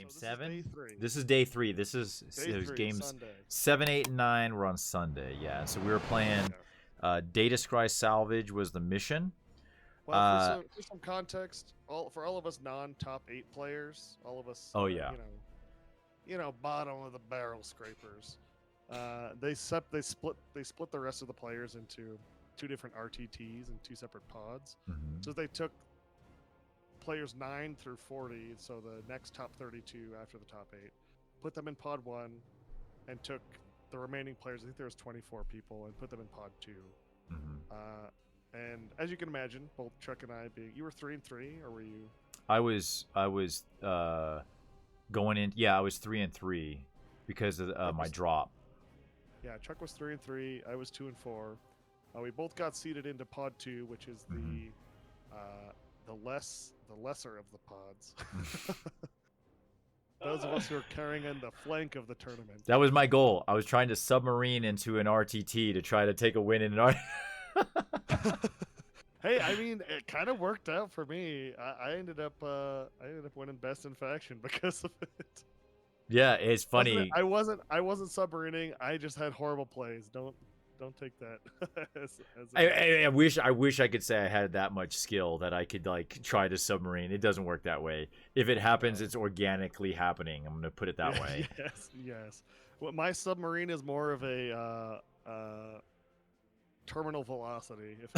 game So this is day 7. 3. This is day 3. This is Day 3, games Sunday. 7, 8, and 9 were on Sunday. Yeah, so we were playing. Data Scry Salvage was the mission. Well, for some context, for all of us non-top 8 players, all of us, Oh yeah. Bottom of the barrel scrapers, they split the rest of the players into 2 different RTTs and 2 separate pods. Mhm. So they took players 9 through 40, so the next top 32 after the top 8, put them in pod 1, and took the remaining players, I think there was 24 people, and put them in pod 2. Mhm. And as you can imagine, both Chuck and I you were 3-3, or were you? I was going in. Yeah, I was 3-3 because of my drop. Yeah, Chuck was 3-3. I was 2-4. We both got seeded into pod 2, which is the lesser of the pods. Those of us who are carrying in the flank of the tournament. That was my goal. I was trying to submarine into an RTT to try to take a win in an Hey, I mean, it kind of worked out for me. I ended up winning best in faction because of it. Yeah, it's funny. I wasn't submarining. I just had horrible plays. Don't take that. I wish I could say I had that much skill that I could like try to submarine. It doesn't work that way. If it happens, it's organically happening. I'm gonna put it that way. Yes. Well, my submarine is more of a terminal velocity. If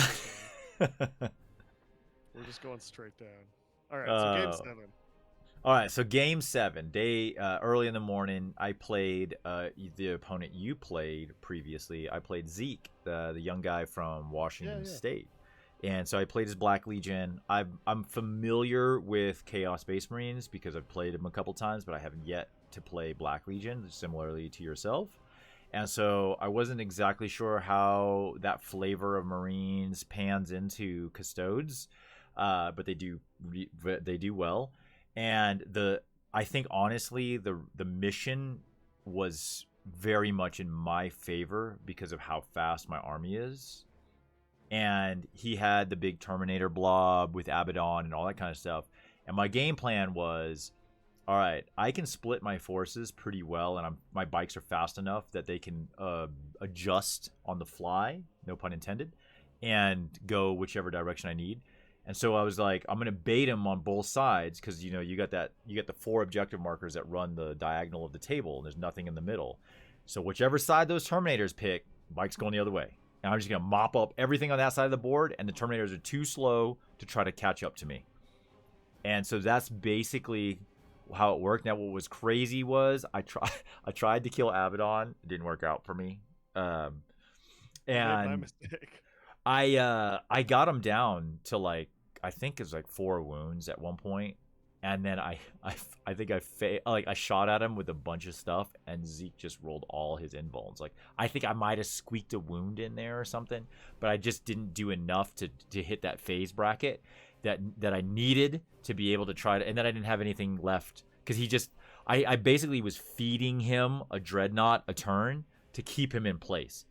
we're just going straight down. All right, so game 7. All right, so game 7, early in the morning, I played the opponent you played previously. I played Zeke, the young guy from Washington State, and so I played his Black Legion. I'm familiar with Chaos Space Marines because I've played him a couple times, but I haven't yet to play Black Legion, similarly to yourself. And so I wasn't exactly sure how that flavor of Marines pans into Custodes, but they do well. And I think honestly the mission was very much in my favor because of how fast my army is. And he had the big Terminator blob with Abaddon and all that kind of stuff. And my game plan was, all right, I can split my forces pretty well, and my bikes are fast enough that they can adjust on the fly, no pun intended, and go whichever direction I need. And so I was like, I'm gonna bait him on both sides because you got the 4 objective markers that run the diagonal of the table, and there's nothing in the middle. So whichever side those Terminators pick, bike's going the other way. And I'm just gonna mop up everything on that side of the board, and the Terminators are too slow to try to catch up to me. And so that's basically how it worked. Now, what was crazy was I tried to kill Abaddon. It didn't work out for me. And my mistake. I got him down to like, I think it was like 4 wounds at one point, and then I think I shot at him with a bunch of stuff, and Zeke just rolled all his invulns. Like I think I might have squeaked a wound in there or something, but I just didn't do enough to hit that phase bracket that I needed to be able to try to, and then I didn't have anything left because I basically was feeding him a dreadnought a turn to keep him in place.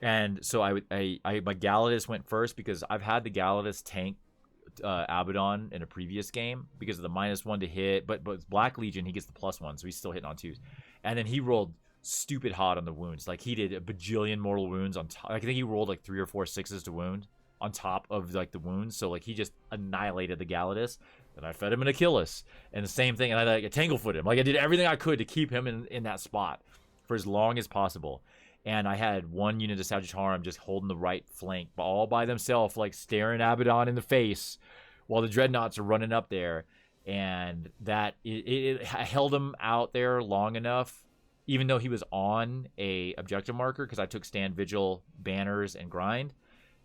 And so my Galatus went first because I've had the Galatus tank Abaddon in a previous game because of the -1 to hit, but Black Legion he gets the +1, so he's still hitting on 2s. And then he rolled stupid hot on the wounds. Like he did a bajillion mortal wounds on top. I think he rolled like 3 or 4 6s to wound on top of like the wounds. So like he just annihilated the Galatus. And I fed him an Achilles, and the same thing. And I like Tanglefoot him. Like I did everything I could to keep him in that spot for as long as possible. And I had 1 unit of Sagittarium just holding the right flank all by themselves, like staring Abaddon in the face while the Dreadnoughts are running up there. And that it held him out there long enough, even though he was on a objective marker, because I took Stand Vigil, Banners, and Grind,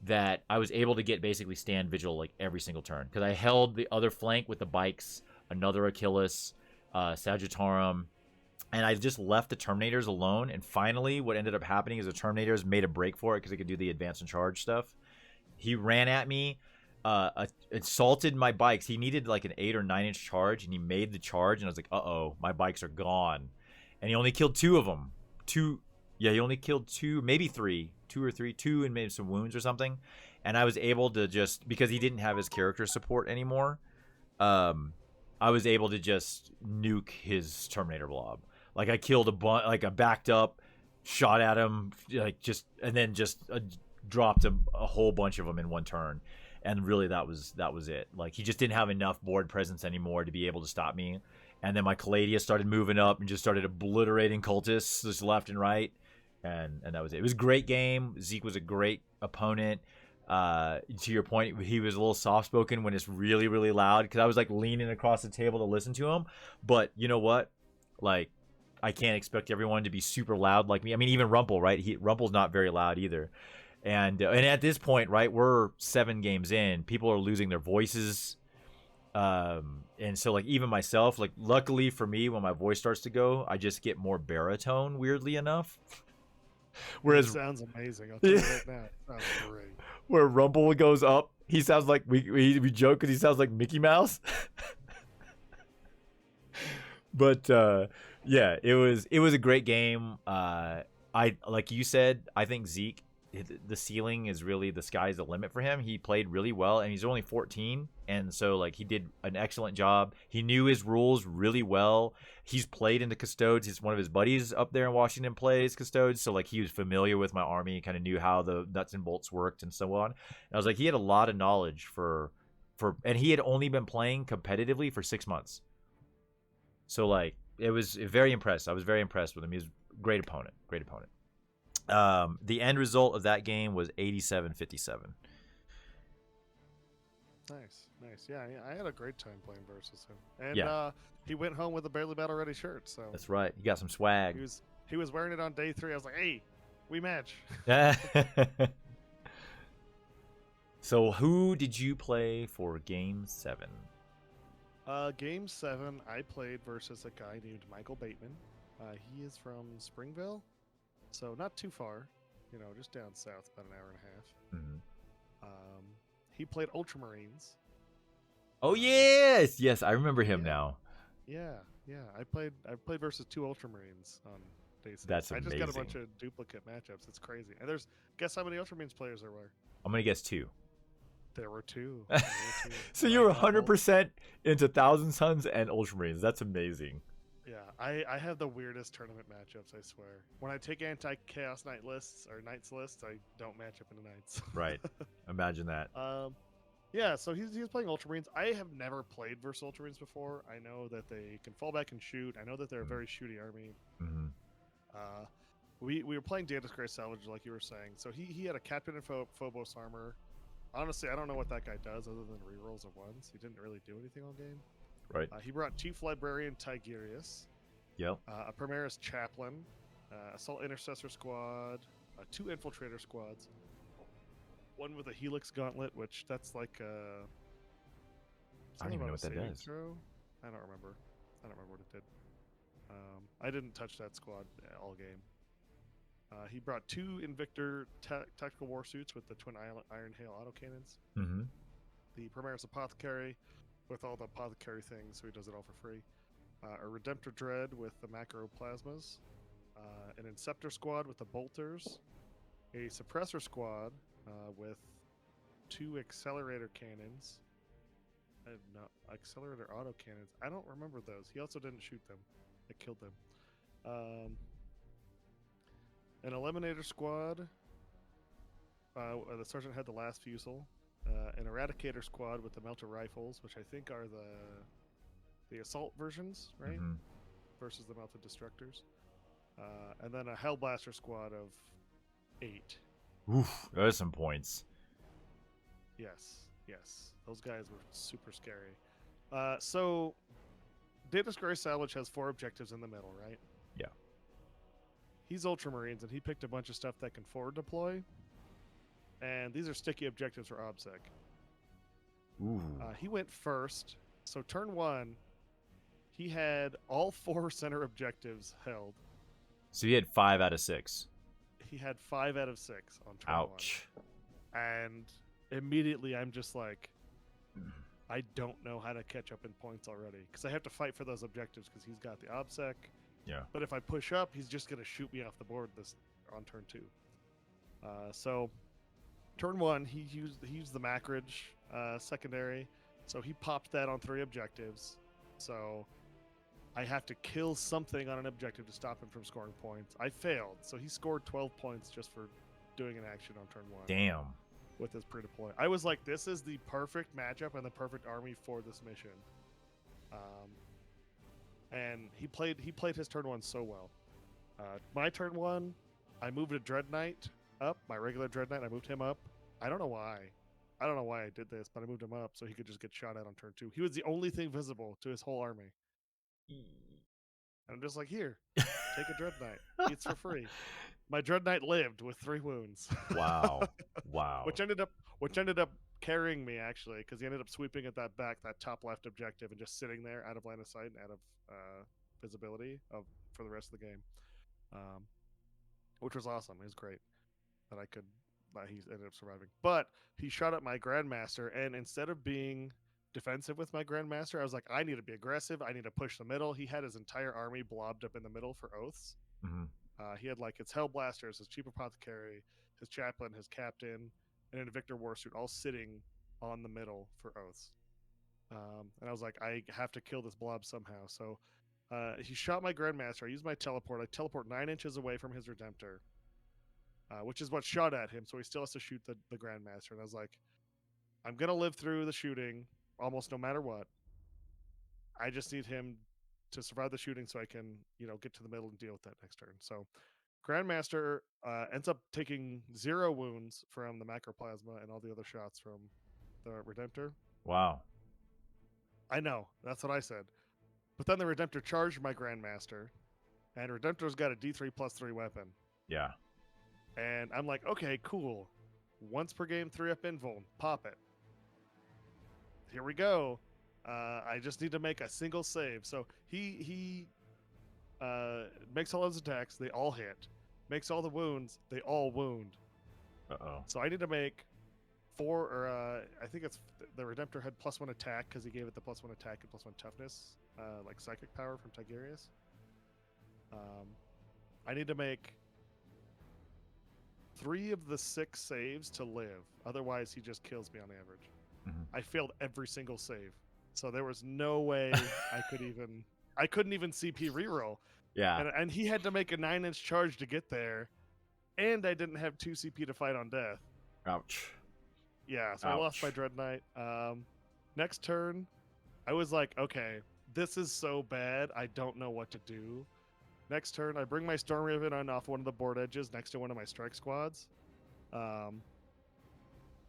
that I was able to get basically Stand Vigil like every single turn. Because I held the other flank with the bikes, another Achilles, Sagittarium, and I just left the Terminators alone. And finally, what ended up happening is the Terminators made a break for it because they could do the advance and charge stuff. He ran at me, assaulted my bikes. He needed like an 8 or 9 inch charge, and he made the charge. And I was like, uh-oh, my bikes are gone. And he only killed 2 of them. He only killed 2, maybe 3. 2 or 3, 2 and maybe some wounds or something. And I was able to just, because he didn't have his character support anymore, I was able to just nuke his Terminator blob. Like I killed a bunch. Like I backed up, shot at him, like and then just dropped a whole bunch of them in one turn. And really, that was it. Like he just didn't have enough board presence anymore to be able to stop me. And then my Calladius started moving up and just started obliterating cultists just left and right. And that was it. It was a great game. Zeke was a great opponent. To your point, he was a little soft spoken when it's really, really loud because I was like leaning across the table to listen to him. But you know what? Like, I can't expect everyone to be super loud like me. I mean, even Rumple, right? Rumple's not very loud either. And at this point, right, we're 7 games in. People are losing their voices. And so like even myself, like luckily for me, when my voice starts to go, I just get more baritone. Weirdly enough. Whereas it sounds amazing. I'll tell you right now, it sounds great. Where Rumble goes up, he sounds like we joke because he sounds like Mickey Mouse. But yeah, it was a great game. I like you said, I think Zeke, the ceiling is really the sky's the limit for him. He played really well, and he's only 14, and so like he did an excellent job. He knew his rules really well. He's played in the custodes. One of his buddies up there in Washington plays custodes, so like he was familiar with my army, kind of knew how the nuts and bolts worked and so on. And I was like, he had a lot of knowledge for, and he had only been playing competitively for 6 months. So like it was very impressed. I was very impressed with him. He was a great opponent. Great opponent. The end result of that game was 87-57. Nice. Yeah, I had a great time playing versus him. And Yeah. He went home with a Barely Battle Ready shirt. So That's right. You got some swag. he was wearing it on day 3. I was like, hey, we match. So who did you play for Game 7? Game 7, I played versus a guy named Michael Bateman. He is from Springville. So not too far, just down south, about an hour and a half. Mm-hmm. He played Ultramarines. Oh yes, I remember him now. Yeah. I played versus 2 Ultramarines on day 6. That's I amazing. just got a bunch of duplicate matchups. It's crazy. And guess how many Ultramarines players there were? I'm gonna guess 2. There were 2. So you were 100% into Thousand Suns and Ultramarines. That's amazing. Yeah, I have the weirdest tournament matchups, I swear. When I take anti-chaos knight lists or knights lists, I don't match up into knights. Right. Imagine that. Yeah, so he's playing Ultramarines. I have never played versus Ultramarines before. I know that they can fall back and shoot. I know that they're a very shooty army. Mm-hmm. We were playing Data's Grace Salvage, like you were saying. So he had a Captain and Phobos armor. Honestly, I don't know what that guy does other than rerolls of 1s. He didn't really do anything all game. Right. He brought Chief Librarian Tigurius. Yep. A Primaris Chaplain, Assault Intercessor Squad, 2 Infiltrator Squads, 1 with a Helix Gauntlet, which that's like I don't even know what that does. Throw? I don't remember what it did. I didn't touch that squad all game. He brought 2 Invictor tactical war suits with the twin Iron Hail autocannons. Mm-hmm. The Primaris Apothecary with all the apothecary things, so he does it all for free. A Redemptor Dread with the Macro Plasmas. An Inceptor Squad with the Bolters. A Suppressor Squad with 2 Accelerator Cannons. No, Accelerator Auto Cannons. I don't remember those. He also didn't shoot them. I killed them. An Eliminator Squad. The Sergeant had the last Fusel. An Eradicator Squad with the Melter Rifles, which I think are the assault versions, right? Mm-hmm. Versus the Melted Destructors. And then a Hellblaster Squad of 8. Oof, there's some points. Yes. Those guys were super scary. So, Data's Grace Salvage has 4 objectives in the middle, right? Yeah. He's Ultramarines, and he picked a bunch of stuff that can forward deploy. And these are sticky objectives for OBSEC. Ooh. He went first. So turn 1, he had all 4 center objectives held. So you had 5 out of 6. He had 5 out of 6 on turn Ouch. 1. And immediately I'm just like, I don't know how to catch up in points already. Because I have to fight for those objectives because he's got the OBSEC. Yeah. But if I push up, he's just going to shoot me off the board on turn 2. So turn 1, he used the Macridge secondary. So he popped that on 3 objectives. So I have to kill something on an objective to stop him from scoring points. I failed, so he scored 12 points just for doing an action on turn 1. Damn. With his pre-deploy. I was like, this is the perfect matchup and the perfect army for this mission. And he played his turn 1 so well. My turn 1, I moved a Dread Knight up, my regular Dread Knight, I moved him up. I don't know why. I don't know why I did this, but I moved him up so he could just get shot at on turn 2. He was the only thing visible to his whole army. And I'm just like, here, take a Dread Knight. It's for free. My Dread Knight lived with 3 wounds. Wow. Wow. which ended up carrying me, actually, because he ended up sweeping at that top left objective and just sitting there out of line of sight and out of visibility for the rest of the game, which was awesome. It was great that he ended up surviving. But he shot at my Grandmaster, and instead of being defensive with my Grandmaster, I was like, I need to be aggressive. I need to push the middle. He had his entire army blobbed up in the middle for oaths. Mm-hmm. He had like his Hellblasters, his Chief Apothecary, his Chaplain, his Captain, and an Invictor Warsuit all sitting on the middle for oaths. And I was like, I have to kill this blob somehow. So he shot my Grandmaster. I used my teleport. I teleport 9 inches away from his Redemptor, which is what shot at him. So he still has to shoot the Grandmaster. And I was like, I'm going to live through the shooting almost no matter what. I just need him to survive the shooting so I can, get to the middle and deal with that next turn. So Grandmaster ends up taking 0 wounds from the Macroplasma and all the other shots from the Redemptor. Wow. I know, that's what I said. But then the Redemptor charged my Grandmaster, and Redemptor's got a D3+3 weapon. Yeah. And I'm like, okay, cool. Once per game, 3-up invuln. Pop it. Here we go. I just need to make a single save. So he makes all his attacks. They all hit. Makes all the wounds. They all wound. Uh-oh. So I need to make 4, or I think it's the Redemptor had +1 attack because he gave it the +1 attack and +1 toughness, like psychic power from Tigurius. I need to make 3 of the 6 saves to live. Otherwise, he just kills me on average. Mm-hmm. I failed every single save. So there was no way I couldn't even CP reroll. Yeah. And he had to make a 9-inch charge to get there. And I didn't have 2 CP to fight on death. Ouch. Yeah, so I lost my Dread Knight. Next turn, I was like, okay, this is so bad, I don't know what to do. Next turn, I bring my Storm Raven on off one of the board edges next to one of my strike squads.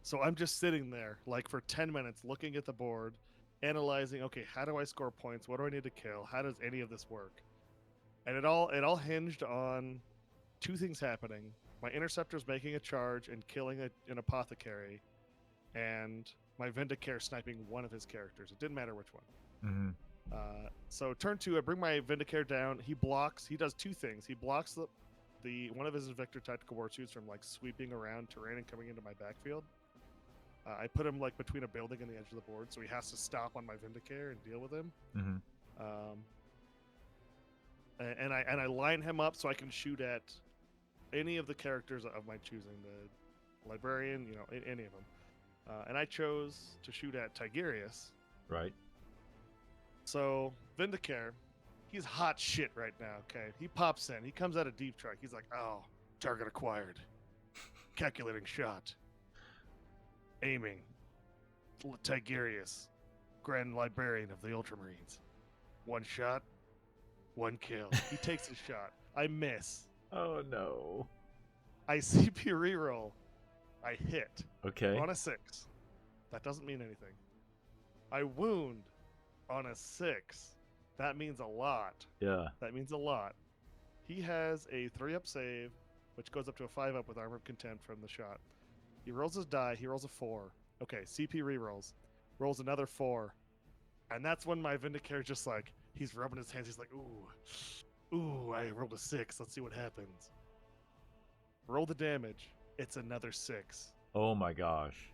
So I'm just sitting there, like for 10 minutes, looking at the board, analyzing, okay, how do I score points? What do I need to kill? How does any of this work? And it all hinged on 2 things happening. My Interceptor's making a charge and killing an Apothecary, and my Vindicare sniping one of his characters. It didn't matter which one. Mm-hmm. So turn 2, I bring my Vindicare down. He blocks. He does 2 things. He blocks the one of his Invictor Tactical Warsuits from like sweeping around terrain and coming into my backfield. I put him like between a building and the edge of the board, so he has to stop on my Vindicare and deal with him. Mm-hmm. And I line him up so I can shoot at any of the characters of my choosing, the Librarian, any of them. And I chose to shoot at Tigurius. Right. So Vindicare, he's hot shit right now. Okay, he pops in. He comes out of deep track. He's like, "Oh, target acquired. Calculating shot. Aiming. Tigurius, Grand Librarian of the Ultramarines. 1 shot, 1 kill." He takes his shot. I miss. Oh no. I CP reroll. I hit. Okay. On a 6. That doesn't mean anything. I wound on a 6. That means a lot. Yeah. That means a lot. He has a 3-up save, which goes up to a 5-up with Armor of Contempt from the shot. He rolls his die. He rolls a 4. Okay, CP rerolls. Rolls another 4. And that's when my Vindicare just like, he's rubbing his hands. He's like, ooh, I rolled a 6. Let's see what happens. Roll the damage. It's another 6. Oh my gosh.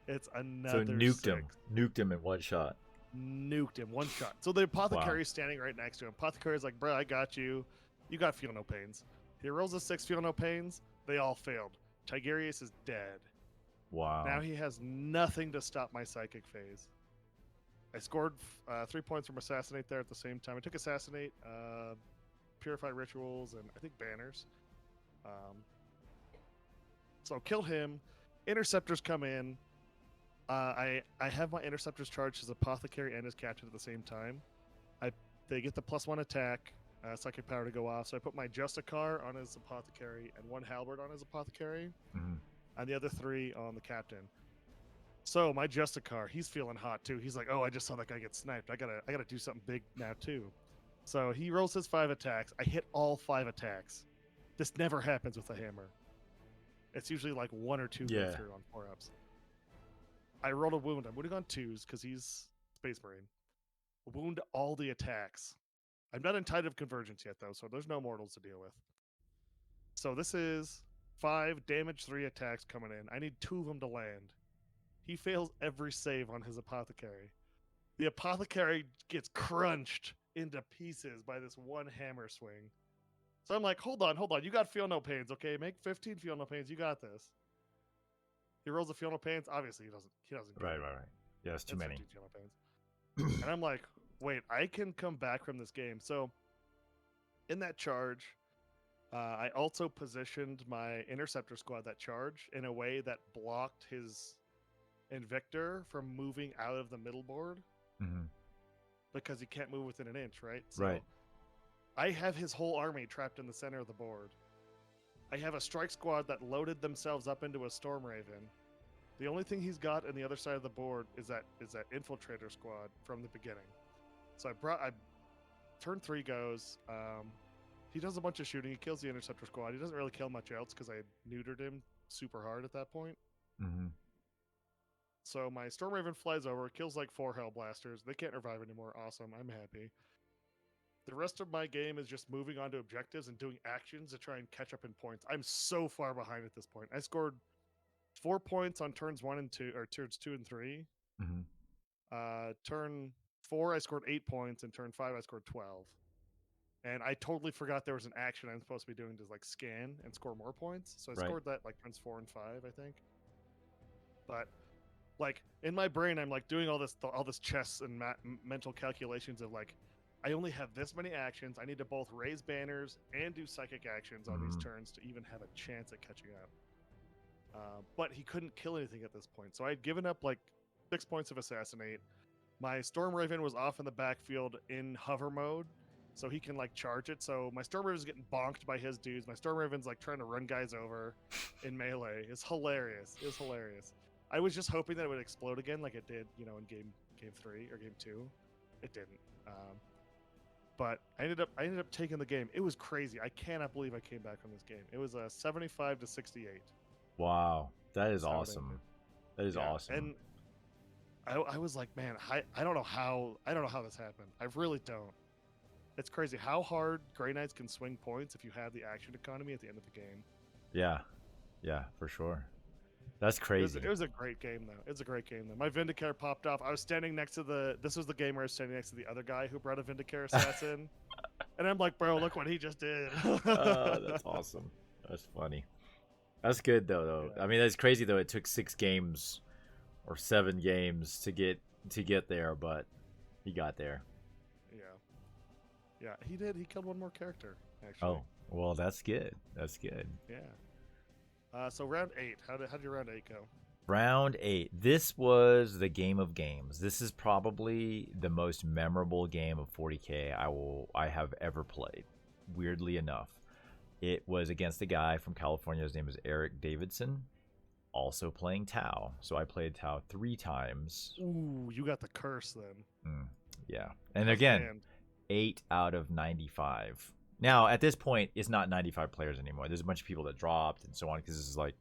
It's another 6. So nuked him in 1 shot. Nuked him 1 shot. So the Apothecary is standing right next to him. Apothecary is like, bro, I got you. You got Feel No Pains. He rolls a 6 Feel No Pains. They all failed. Tigurius is dead. Wow. Now he has nothing to stop my Psychic phase. I scored 3 points from Assassinate there at the same time. I took Assassinate, Purify Rituals, and I think Banners. So kill him. Interceptors come in. I have my Interceptors charged as Apothecary and as Captain at the same time. They get the +1 attack, psychic power to go off. So I put my Justicar on his Apothecary and 1 Halberd on his Apothecary, and the other 3 on the Captain. So my Justicar, he's feeling hot too. He's like, oh, I just saw that guy get sniped. I gotta do something big now too. So he rolls his 5 attacks. I hit all 5 attacks. This never happens with a hammer. It's usually like 1 or 2 go through on 4-ups. I rolled a wound. I'm wounding on 2s because he's Space Marine. Wound all the attacks. I'm not in Tide of Convergence yet though, so there's no mortals to deal with. So this is 5 damage, 3 attacks coming in. I need 2 of them to land. He fails every save on his Apothecary. The Apothecary gets crunched into pieces by this 1 hammer swing. So I'm like, hold on. You got Feel No Pains, okay? Make 15 Feel No Pains. You got this. He rolls a Feel No Pains. Obviously, he doesn't. Right. Yeah, it's too many. Feel No Pains. And I'm like, wait, I can come back from this game. So in that charge, I also positioned my Interceptor squad that charge in a way that blocked his Invictor from moving out of the middle board because he can't move within an inch, right? So right. I have his whole army trapped in the center of the board. I have a strike squad that loaded themselves up into a Storm Raven. The only thing he's got on the other side of the board is that infiltrator squad from the beginning. So I turn 3 goes. He does a bunch of shooting. He kills the Interceptor squad. He doesn't really kill much else because I neutered him super hard at that point. So my Storm Raven flies over, kills like 4 Hellblasters. They can't revive anymore. Awesome. I'm happy. The rest of my game is just moving on to objectives and doing actions to try and catch up in points. I'm so far behind at this point. I scored 4 points on turns 1 and 2, or turns 2 and 3. Turn 4, I scored 8 points, and turn 5, I scored 12. And I totally forgot there was an action I'm supposed to be doing to like scan and score more points. So I scored that like turns 4 and 5, I think. But like in my brain, I'm like doing all this chess and mental calculations of like, I only have this many actions. I need to both raise banners and do psychic actions on these turns to even have a chance at catching up. But he couldn't kill anything at this point. So I had given up like 6 points of Assassinate. My Storm Raven was off in the backfield in hover mode, so he can like charge it. So my Storm Raven's getting bonked by his dudes. My Storm Raven's like trying to run guys over in melee. It's hilarious. It was hilarious. I was just hoping that it would explode again like it did, in game 3 or game 2. It didn't. But I ended up taking the game. It was crazy. I cannot believe I came back from this game. It was a 75-68. Wow, that is awesome. That is awesome. And I was like, man, I don't know how this happened. I really don't. It's crazy how hard Grey Knights can swing points if you have the action economy at the end of the game. Yeah, for sure. That's crazy. It was a great game though. My Vindicare popped off. I was standing next to this was the game where I was standing next to the other guy who brought a Vindicare assassin. And I'm like, bro, look what he just did. That's awesome. That's funny. That's good though. Yeah. I mean, that's crazy though. It took 6 games or 7 games to get there, but he got there. Yeah, he did. He killed 1 more character, actually. Oh, well, that's good. Yeah. So round 8. How did your round 8 go? Round 8. This was the game of games. This is probably the most memorable game of 40K I have ever played. Weirdly enough, it was against a guy from California. His name is Eric Davidson, also playing Tau. So I played Tau 3 times. Ooh, you got the curse then. Yeah, and again, 8 out of 95. Now, at this point, it's not 95 players anymore. There's a bunch of people that dropped and so on because this is like,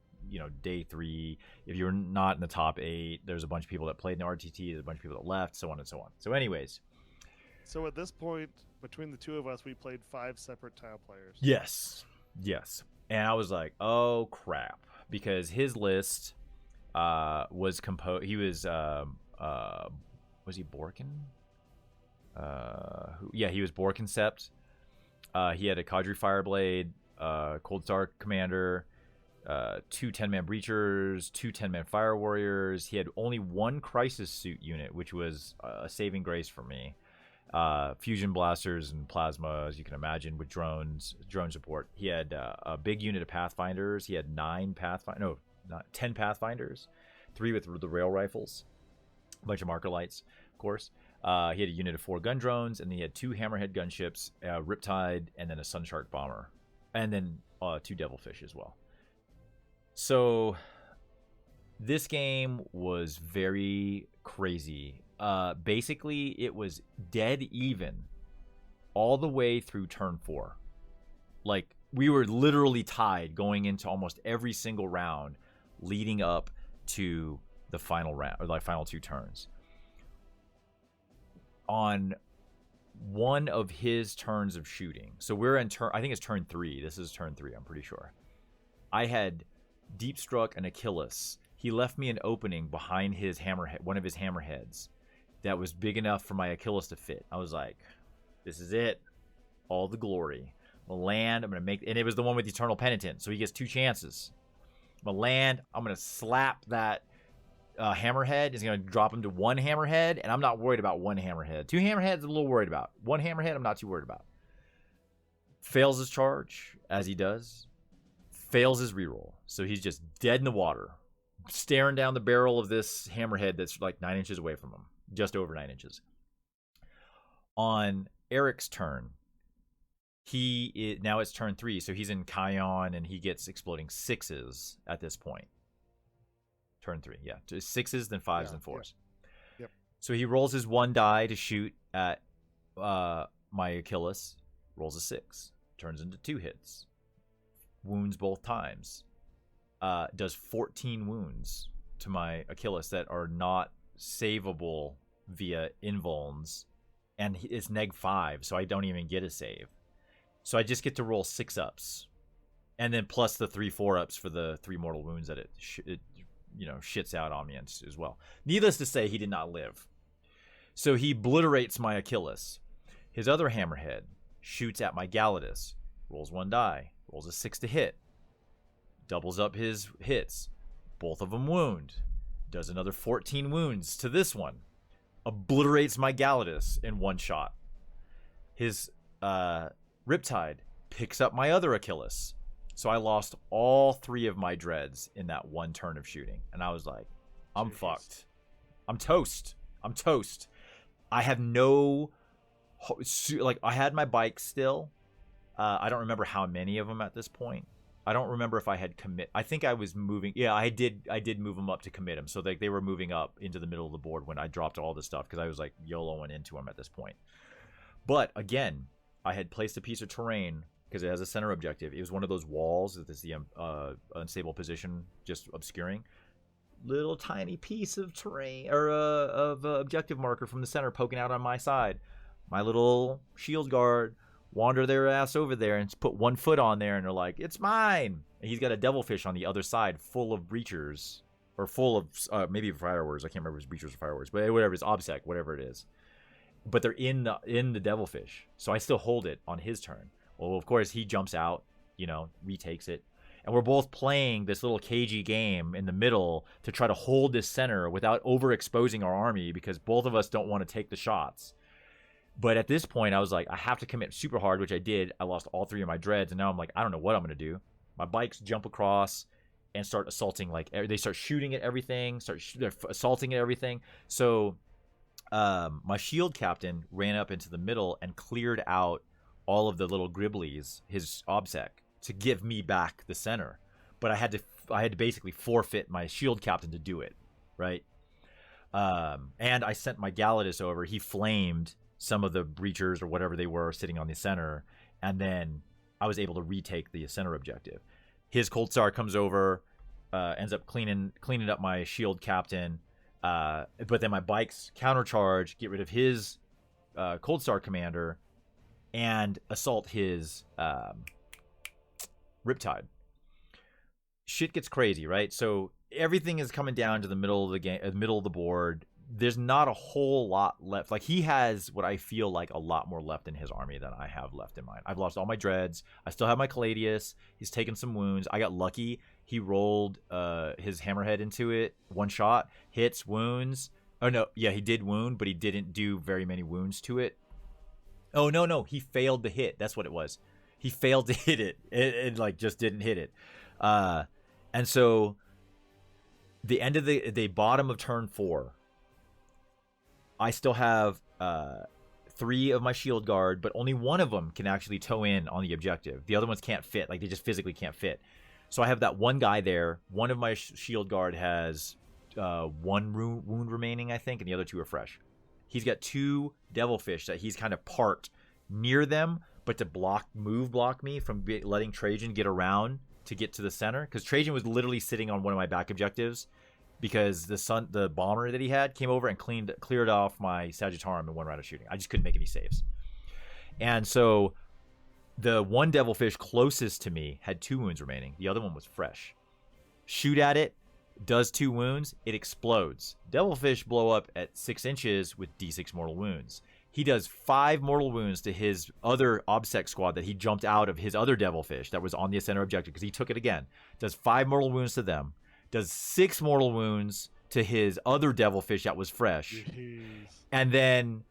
day 3. If you're not in the top 8, there's a bunch of people that played in RTT. There's a bunch of people that left, so on and so on. So anyways. So at this point, between the 2 of us, we played 5 separate Tau players. Yes. And I was like, oh, crap. Because his list was composed. He was he Borkin? He was Borkin Sept. He had a Cadre Fireblade, Cold Star Commander, two 10-man breachers, two 10-man fire warriors. He had only one crisis suit unit, which was a saving grace for me. Fusion blasters and plasma, as you can imagine, with drone support. He had a big unit of pathfinders. He had 10 pathfinders, 3 with the rail rifles, a bunch of marker lights, of course. He had a unit of 4 gun drones, and he had 2 hammerhead gunships, Riptide, and then a Sunshark bomber, and then 2 devilfish as well. So this game was very crazy. Basically, it was dead even all the way through turn 4. Like, we were literally tied going into almost every single round leading up to the final round, or like final 2 turns. On one of his turns of shooting, so we're in turn, I think it's turn 3. This is turn 3, I'm pretty sure. I had deep struck an Achilles. He left me an opening behind his hammerhead, one of his hammerheads, that was big enough for my Achilles to fit. I was like, this is it. All the glory. I'm gonna land, I'm gonna make, and it was the one with Eternal Penitent, so he gets 2 chances. I'm gonna land, I'm gonna slap that hammerhead. It's gonna drop him to 1 hammerhead, and I'm not worried about 1 hammerhead. 2 hammerheads, I'm a little worried about. 1 hammerhead, I'm not too worried about. Fails his charge, as he does. Fails his reroll. So he's just dead in the water, staring down the barrel of this hammerhead that's like 9 inches away from him. Just over 9 inches. On Eric's turn, now it's turn 3, so he's in Kion, and he gets exploding 6s at this point. Turn 3, yeah. 6s, then 5s, then 4s. Yep. So he rolls his 1 die to shoot at my Achilles, rolls a 6, turns into 2 hits, wounds both times, does 14 wounds to my Achilles that are not savable via invulns, and it's neg 5, so I don't even get a save. So I just get to roll 6 ups, and then plus the 3 4-ups for the 3 mortal wounds that it shits out on me as well. Needless to say, he did not live. So he obliterates my Achilles. His other hammerhead shoots at my Galatus, rolls 1 die, rolls a 6 to hit, doubles up his hits, both of them wound, does another 14 wounds to this one, obliterates my Galatus in 1 shot. His Riptide picks up my other Achilles. So I lost all 3 of my dreads in that 1 turn of shooting. And I was like, I'm fucked. I'm toast. I have no... Like, I had my bike still. I don't remember how many of them at this point. I don't remember if I had commit. I think I was moving. Yeah, I did move them up to commit them. So they were moving up into the middle of the board when I dropped all this stuff, because I was like YOLOing into them at this point. But again, I had placed a piece of terrain because it has a center objective. It was one of those walls that is the unstable position just obscuring. Little tiny piece of terrain or of objective marker from the center poking out on my side. My little shield guard wander their ass over there and put 1 foot on there, and they're like, it's mine. And he's got a devilfish on the other side full of breachers, or full of maybe fireworks. I can't remember if it's breachers or fireworks, but whatever, it's obsec, whatever it is. But they're in the devilfish, so I still hold it on his turn. Well, of course, he jumps out, retakes it. And we're both playing this little cagey game in the middle to try to hold this center without overexposing our army, because both of us don't want to take the shots. But at this point, I was like, I have to commit super hard, which I did. I lost all 3 of my dreads, and now I'm like, I don't know what I'm going to do. My bikes jump across and start assaulting. Like, they start shooting at everything, they're assaulting at everything. So my shield captain ran up into the middle and cleared out all of the little Griblies, his obsec, to give me back the center. But I had to basically forfeit my shield captain to do it, right? And I sent my Galatus over. He flamed some of the breachers or whatever they were sitting on the center, and then I was able to retake the center objective. His Cold Star comes over, ends up cleaning up my shield captain, but then my bikes countercharge, get rid of his Cold Star commander, and assault his Riptide. Shit gets crazy, right? So everything is coming down to the middle of the game, middle of the board. There's not a whole lot left. Like, he has what I feel like a lot more left in his army than I have left in mine. I've lost all my dreads. I still have my Caladius. He's taken some wounds. I got lucky He rolled his hammerhead into it, one shot, hits, wounds. Oh no, yeah, he did wound, but he didn't do very many wounds to it. Oh no, he failed to hit. That's what it was. He failed to hit it. It like just didn't hit it. And so the end of the bottom of turn 4, I still have 3 of my shield guard, but only one of them can actually toe in on the objective. The other ones can't fit. Like, they just physically can't fit. So I have that one guy there. One of my shield guard has 1 wound remaining, I think, and the other 2 are fresh. He's got 2 devilfish that he's kind of parked near them, but to move block me from letting Trajan get around to get to the center. Because Trajan was literally sitting on one of my back objectives, because the bomber that he had came over and cleared off my Sagittarium in 1 round of shooting. I just couldn't make any saves. And so the one devilfish closest to me had 2 wounds remaining. The other one was fresh. Shoot at it, does 2 wounds, it explodes. Devilfish blow up at 6 inches with d6 mortal wounds. He does 5 mortal wounds to his other OBSEC squad that he jumped out of his other devilfish that was on the center objective, because he took it again. Does 5 mortal wounds to them. Does 6 mortal wounds to his other devilfish that was fresh. Jeez. And then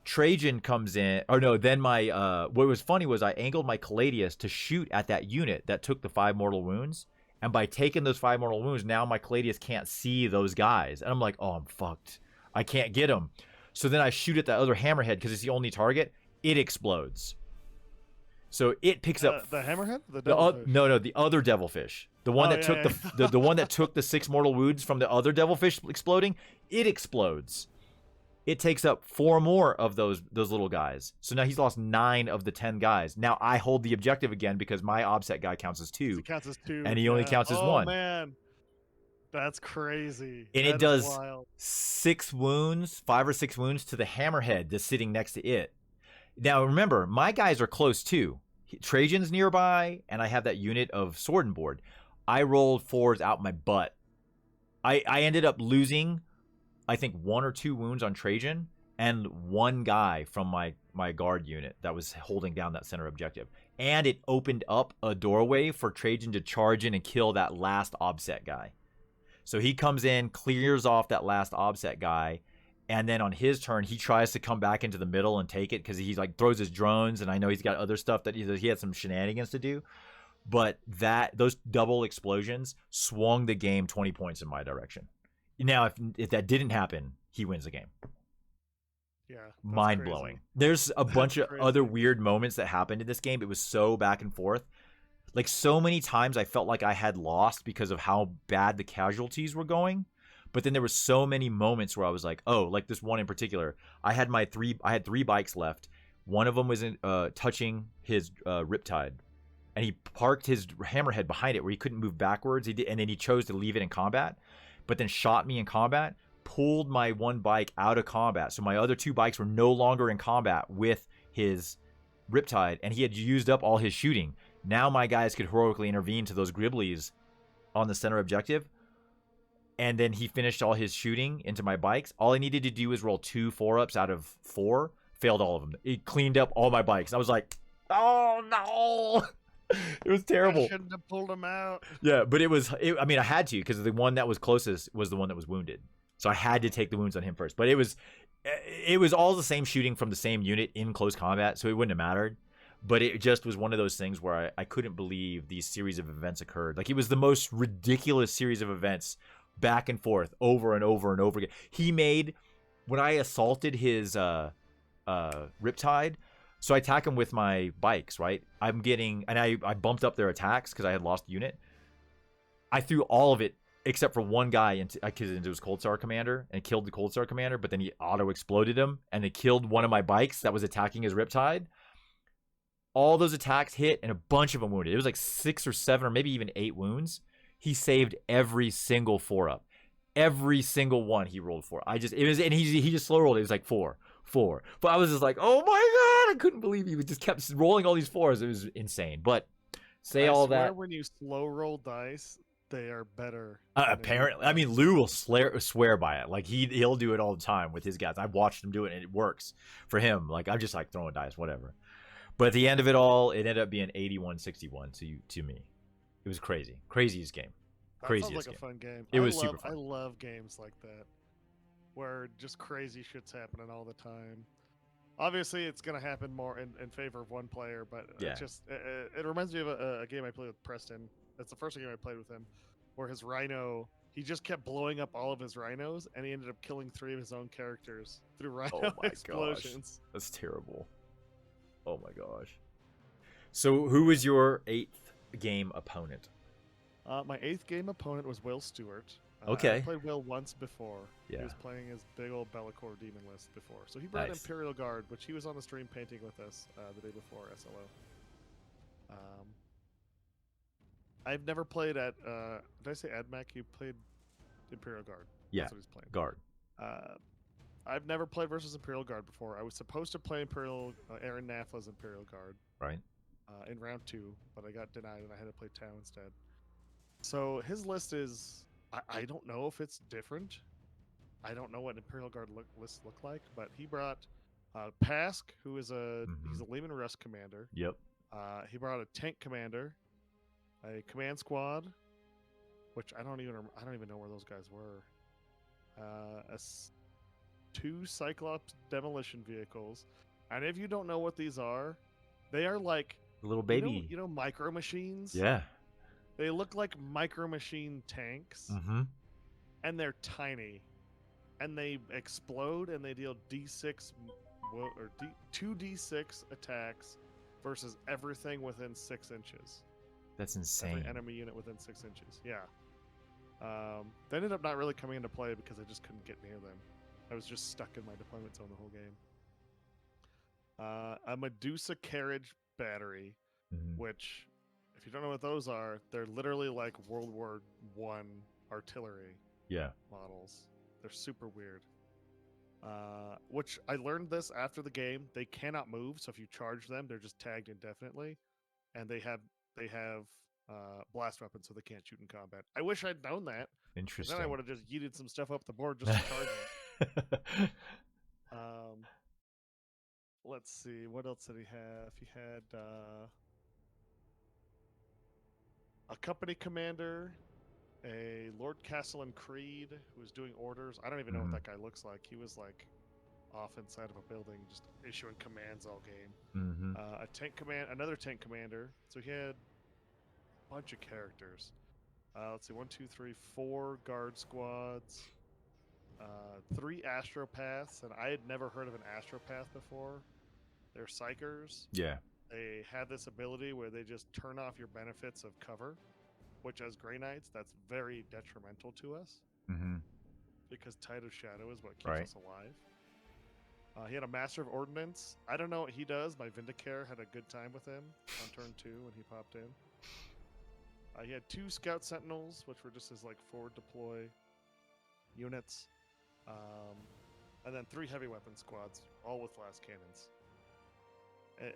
Trajan comes in. Or no, then my what was funny was I angled my Caladius to shoot at that unit that took the 5 mortal wounds. And by taking those 5 mortal wounds, now my Caladius can't see those guys. And I'm like, oh, I'm fucked. I can't get them. So then I shoot at that other hammerhead because it's the only target. It explodes. So it picks up the hammerhead. No, the other devilfish. The one that took the one that took the 6 mortal wounds from the other devilfish exploding. It explodes. It takes up 4 more of those little guys. So now he's lost 9 of the 10 guys. Now I hold the objective again because my OBSEC guy counts as 2. It counts as 2. And he only counts as 1. Oh, man. That's crazy. And it does 6 wounds, 5 or 6 wounds to the hammerhead that's sitting next to it. Now remember, my guys are close too. Trajan's nearby, and I have that unit of sword and board. I rolled 4s out my butt. I ended up losing, I think, 1 or 2 wounds on Trajan and 1 guy from my guard unit that was holding down that center objective. And it opened up a doorway for Trajan to charge in and kill that last OBSEC guy. So he comes in, clears off that last OBSEC guy, and then on his turn, he tries to come back into the middle and take it because he's like throws his drones, and I know he's got other stuff that he had some shenanigans to do. But those double explosions swung the game 20 points in my direction. Now, if that didn't happen, he wins the game. Yeah, mind blowing. There's a bunch of other weird moments that happened in this game. It was so back and forth. Like, so many times I felt like I had lost because of how bad the casualties were going. But then there were so many moments where I was like, oh, like this one in particular. I had 3 bikes left. One of them was touching his Riptide. And he parked his hammerhead behind it where he couldn't move backwards. And then he chose to leave it in combat, but then shot me in combat, pulled my 1 bike out of combat. So my other 2 bikes were no longer in combat with his Riptide, and he had used up all his shooting. Now my guys could heroically intervene to those Griblies on the center objective. And then he finished all his shooting into my bikes. All I needed to do was roll 2 4-ups out of 4. Failed all of them. It cleaned up all my bikes. I was like, oh no. It was terrible. I shouldn't have pulled him out. Yeah, but I mean, I had to, because the one that was closest was the one that was wounded. So I had to take the wounds on him first. But it was all the same shooting from the same unit in close combat, so it wouldn't have mattered. But it just was one of those things where I couldn't believe these series of events occurred. Like, it was the most ridiculous series of events back and forth over and over and over again. He made, when I assaulted his Riptide, so I attack him with my bikes, right? I bumped up their attacks because I had lost a unit. I threw all of it except for 1 guy into his Cold Star Commander and killed the Cold Star Commander, but then he auto-exploded him, and it killed one of my bikes that was attacking his Riptide. All those attacks hit, and a bunch of them wounded. It was like 6 or 7 or maybe even 8 wounds. He saved every single 4-up. Every single one he rolled for. And he just slow rolled it. It was like 4. But I was just like, oh my god, I couldn't believe he just kept rolling all these 4s. It was insane. But I swear when you slow roll dice, they are better. Apparently, I mean, Lou will swear by it. Like, he'll do it all the time with his guys. I've watched him do it, and it works for him. Like, I'm just like throwing dice, whatever. But at the end of it all, it ended up being 81-61 to me. It was crazy. Craziest game. That sounds like Craziest a game. fun game. It was super I fun. love games like that where just crazy shit's happening all the time. Obviously, it's gonna happen more in favor of one player, but Yeah. it reminds me of a game I played with Preston. That's the first game I played with him, where his rhino he just kept blowing up all of his rhinos, and he ended up killing 3 of his own characters through Oh rhino my gosh. explosions. That's terrible. Oh my gosh. So who was your 8th game opponent? My 8th game opponent was Will Stewart. I Okay. played Will once before. Yeah. He was playing his big old Bellacore demon list before. So he brought Nice. Imperial Guard, which he was on the stream painting with us the day before SLO. I've never played at. Did I say AdMac? He played Imperial Guard. Yeah. That's what he's playing. Guard. I've never played versus Imperial Guard before. I was supposed to play Aaron Nafla's Imperial Guard Right. in round 2, but I got denied and I had to play Tau instead. So his list is. I don't know if it's different. I don't know what Imperial Guard lists look like, but he brought Pask, who is he's a Lehman Russ commander. Yep. He brought a tank commander, a command squad, which I don't even know where those guys were. 2 Cyclops demolition vehicles, and if you don't know what these are, they are like Little baby. You know micro machines. Yeah. They look like micro machine tanks, Mm-hmm. and they're tiny, and they explode, and they deal D6 or 2d6 attacks versus everything within 6 inches. That's insane. Every enemy unit within 6 inches. Yeah. They ended up not really coming into play because I just couldn't get near them. I was just stuck in my deployment zone the whole game. A Medusa carriage battery, which, if you don't know what those are, they're literally like World War I artillery models. They're super weird. Which I learned this after the game. They cannot move, so if you charge them, they're just tagged indefinitely, and they have blast weapons, so they can't shoot in combat. I wish I'd known that. Interesting. Then I would have just yeeted some stuff up the board just to charge them. Let's see, what else did he have? He had a company commander, a Lord Castellan Creed who was doing orders. I don't even know what that guy looks like. He was like off inside of a building, just issuing commands all game. Another tank commander. So he had a bunch of characters. Let's see, 1, 2, 3, 4 guard squads, 3 astropaths, and I had never heard of an astropath before. They're psychers. Yeah. They have this ability where they just turn off your benefits of cover, which as Grey Knights, that's very detrimental to us. Because Tide of Shadow is what keeps us alive. He had a Master of Ordnance. I don't know what he does. My Vindicare had a good time with him on turn 2 when he popped in. He had 2 Scout Sentinels, which were just his like forward deploy units. And then 3 heavy weapon squads, all with blast cannons. It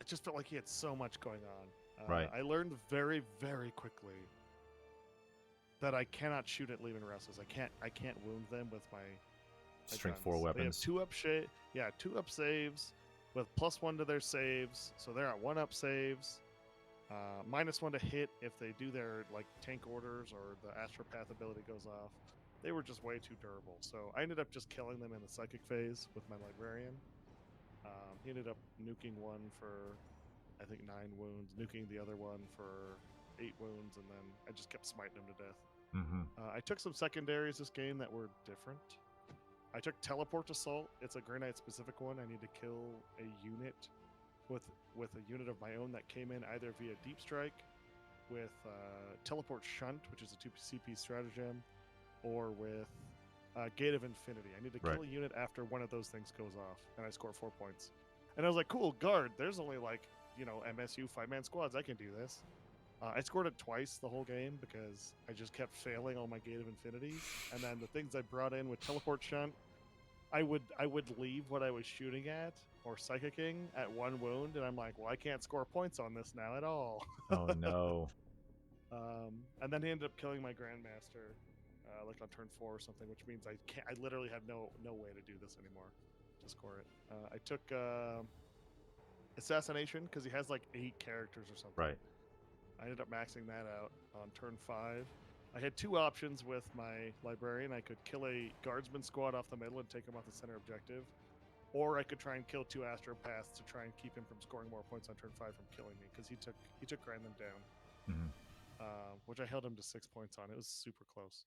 just felt like he had so much going on. I learned very, very quickly that I cannot shoot at Lehman Russes. I can't wound them with my Strength guns. 4 weapons. They have 2 up saves with +1 to their saves, so they're at 1 up saves. -1 to hit if they do their like tank orders or the astropath ability goes off. They were just way too durable, so I ended up just killing them in the psychic phase with my librarian. He ended up nuking one for I think 9 wounds, nuking the other one for 8 wounds, and then I just kept smiting him to death. I took some secondaries this game that were different. I took Teleport Assault. It's a Grey Knight specific one. I need to kill a unit with a unit of my own that came in either via Deep Strike, with Teleport Shunt, which is a 2 CP stratagem, or with Gate of Infinity. I need to kill a unit after one of those things goes off, and I score 4 points. And I was like, cool, guard. There's only like, MSU 5-man squads. I can do this. I scored it twice the whole game because I just kept failing all my Gate of Infinities. And then the things I brought in with Teleport Shunt, I would leave what I was shooting at or psychicking at 1 wound, and I'm like, well, I can't score points on this now at all. Oh no. And then he ended up killing my Grandmaster, like on turn 4 or something, which means I literally have no way to do this anymore to score it. I took Assassination because he has like 8 characters or something. Right. I ended up maxing that out on turn 5. I had 2 options with my librarian. I could kill a guardsman squad off the middle and take him off the center objective, or I could try and kill 2 astropaths to try and keep him from scoring more points on turn 5 from killing me, because he took grind them down, which I held him to 6 points on. It was super close.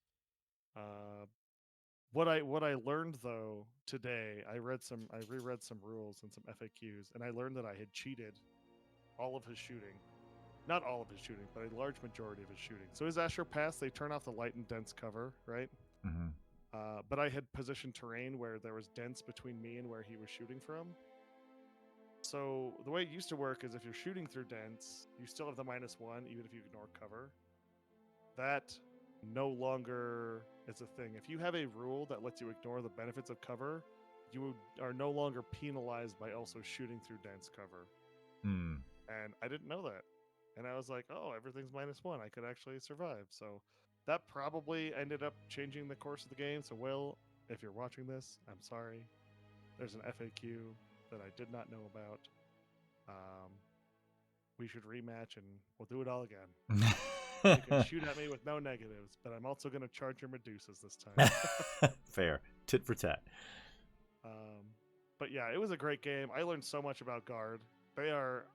What I learned though today, I reread some rules and some FAQs, and I learned that I had cheated all of his shooting. Not all of his shooting, but a large majority of his shooting. So his astropaths, they turn off the light and dense cover, right? But I had positioned terrain where there was dense between me and where he was shooting from. So the way it used to work is if you're shooting through dense, you still have the -1, even if you ignore cover. That no longer is a thing. If you have a rule that lets you ignore the benefits of cover, you are no longer penalized by also shooting through dense cover. And I didn't know that. And I was like, oh, everything's -1. I could actually survive. So that probably ended up changing the course of the game. So, Will, if you're watching this, I'm sorry. There's an FAQ that I did not know about. We should rematch and we'll do it all again. You can shoot at me with no negatives, but I'm also going to charge your Medusas this time. Fair. Tit for tat. But yeah, it was a great game. I learned so much about Guard. They are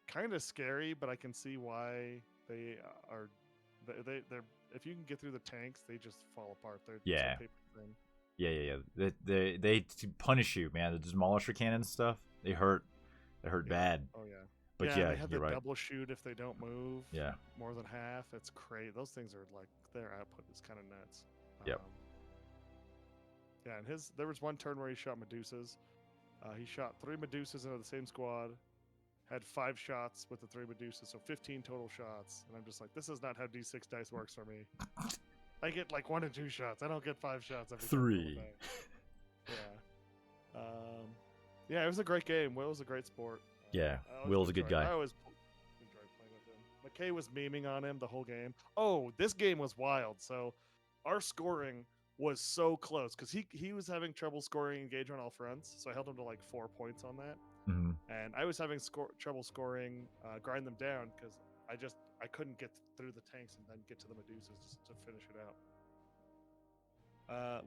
kind of scary, but I can see why they are. They're if you can get through the tanks, they just fall apart. They're Yeah. paper thin. Yeah. They punish you, man. The demolisher cannon stuff, they hurt. They hurt bad. Oh yeah. But they have the you're right. double shoot if they don't move. Yeah. More than half. It's crazy. Those things are like, their output is kind of nuts. Yep. Yeah, and there was one turn where he shot Medusas. He shot 3 Medusas into the same squad. Had 5 shots with the 3 Medusas, so 15 total shots. And I'm just like, this is not how D6 dice works for me. I get like 1 or 2 shots. I don't get 5 shots every 3. Yeah. Yeah, it was a great game. Will was a great sport. Yeah, Will's a good guy. I always enjoyed playing with him. McKay was memeing on him the whole game. Oh, this game was wild. So our scoring was so close because he was having trouble scoring engage on all fronts. So I held him to like 4 points on that. And I was having trouble scoring grind them down because I couldn't get through the tanks and then get to the Medusas to finish it out.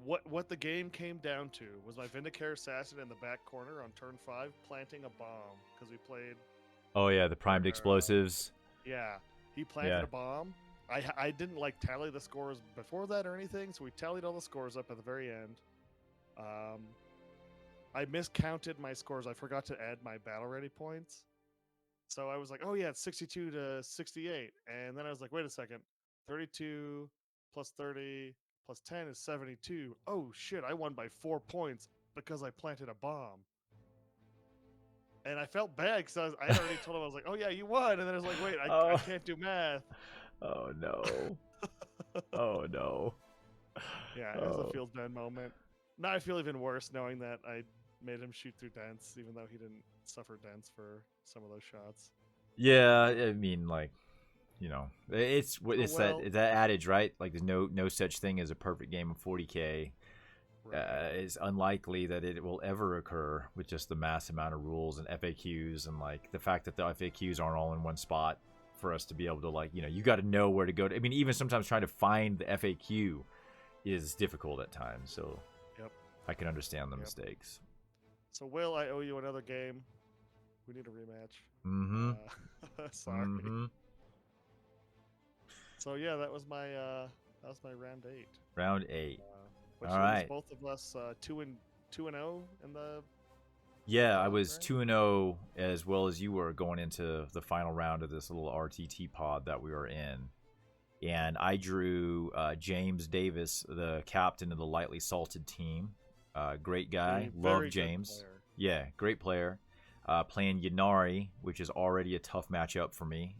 What the game came down to was my Vindicare Assassin in the back corner on turn 5 planting a bomb because we played. Oh yeah, the primed explosives. Yeah, he planted a bomb. I didn't like tally the scores before that or anything, so we tallied all the scores up at the very end. I miscounted my scores. I forgot to add my battle ready points. So I was like, oh yeah, it's 62 to 68. And then I was like, wait a second. 32 plus 30 plus 10 is 72. Oh shit, I won by 4 points because I planted a bomb. And I felt bad because I had already told him, I was like, oh yeah, you won. And then I was like, wait, I can't do math. Oh no. Oh no. Yeah, it was a feels bad moment. Now I feel even worse knowing that I made him shoot through dents, even though he didn't suffer dents for some of those shots. Yeah, I mean, like, you know, it's that adage, right? Like, there's no such thing as a perfect game of 40K. Right. It's unlikely that it will ever occur with just the mass amount of rules and FAQs, and like the fact that the FAQs aren't all in one spot for us to be able to, like, you know, you got to know where to go. I mean, even sometimes trying to find the FAQ is difficult at times. So, I can understand the mistakes. So, Will, I owe you another game. We need a rematch. Sorry. So yeah, that was my round 8. Round 8. Which all right. Both of us 2-0 in the. Yeah, I was 2-0 as well as you were going into the final round of this little RTT pod that we were in, and I drew James Davis, the captain of the lightly salted team. Great guy, love James. Yeah, great player. Playing Yanari, which is already a tough matchup for me.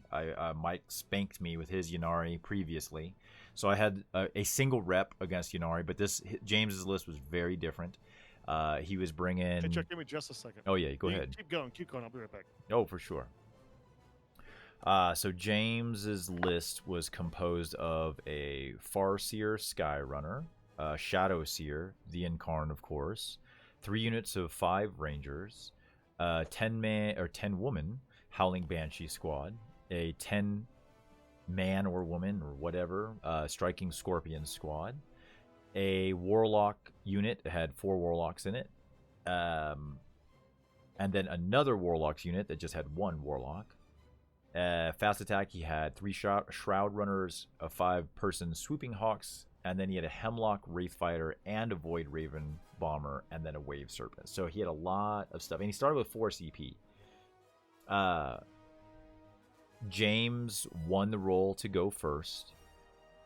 Mike spanked me with his Yanari previously, so I had a single rep against Yanari. But James's list was very different. He was bringing. Hey, Chuck, give me just a second. Oh yeah, go ahead. Keep going. I'll be right back. Oh, for sure. So James's list was composed of a Farseer Skyrunner, Shadow Seer, the Incarn, of course, 3 units of 5 Rangers, 10 woman Howling Banshee squad, a 10 man or woman or whatever, striking scorpion squad. A warlock unit that had 4 warlocks in it. And then another warlocks unit that just had 1 warlock. Fast attack, he had 3 shroud runners, a 5-person swooping hawks, and then he had a hemlock wraithfighter and a void raven bomber, and then a wave serpent. So he had a lot of stuff, and he started with 4 CP. James won the role to go first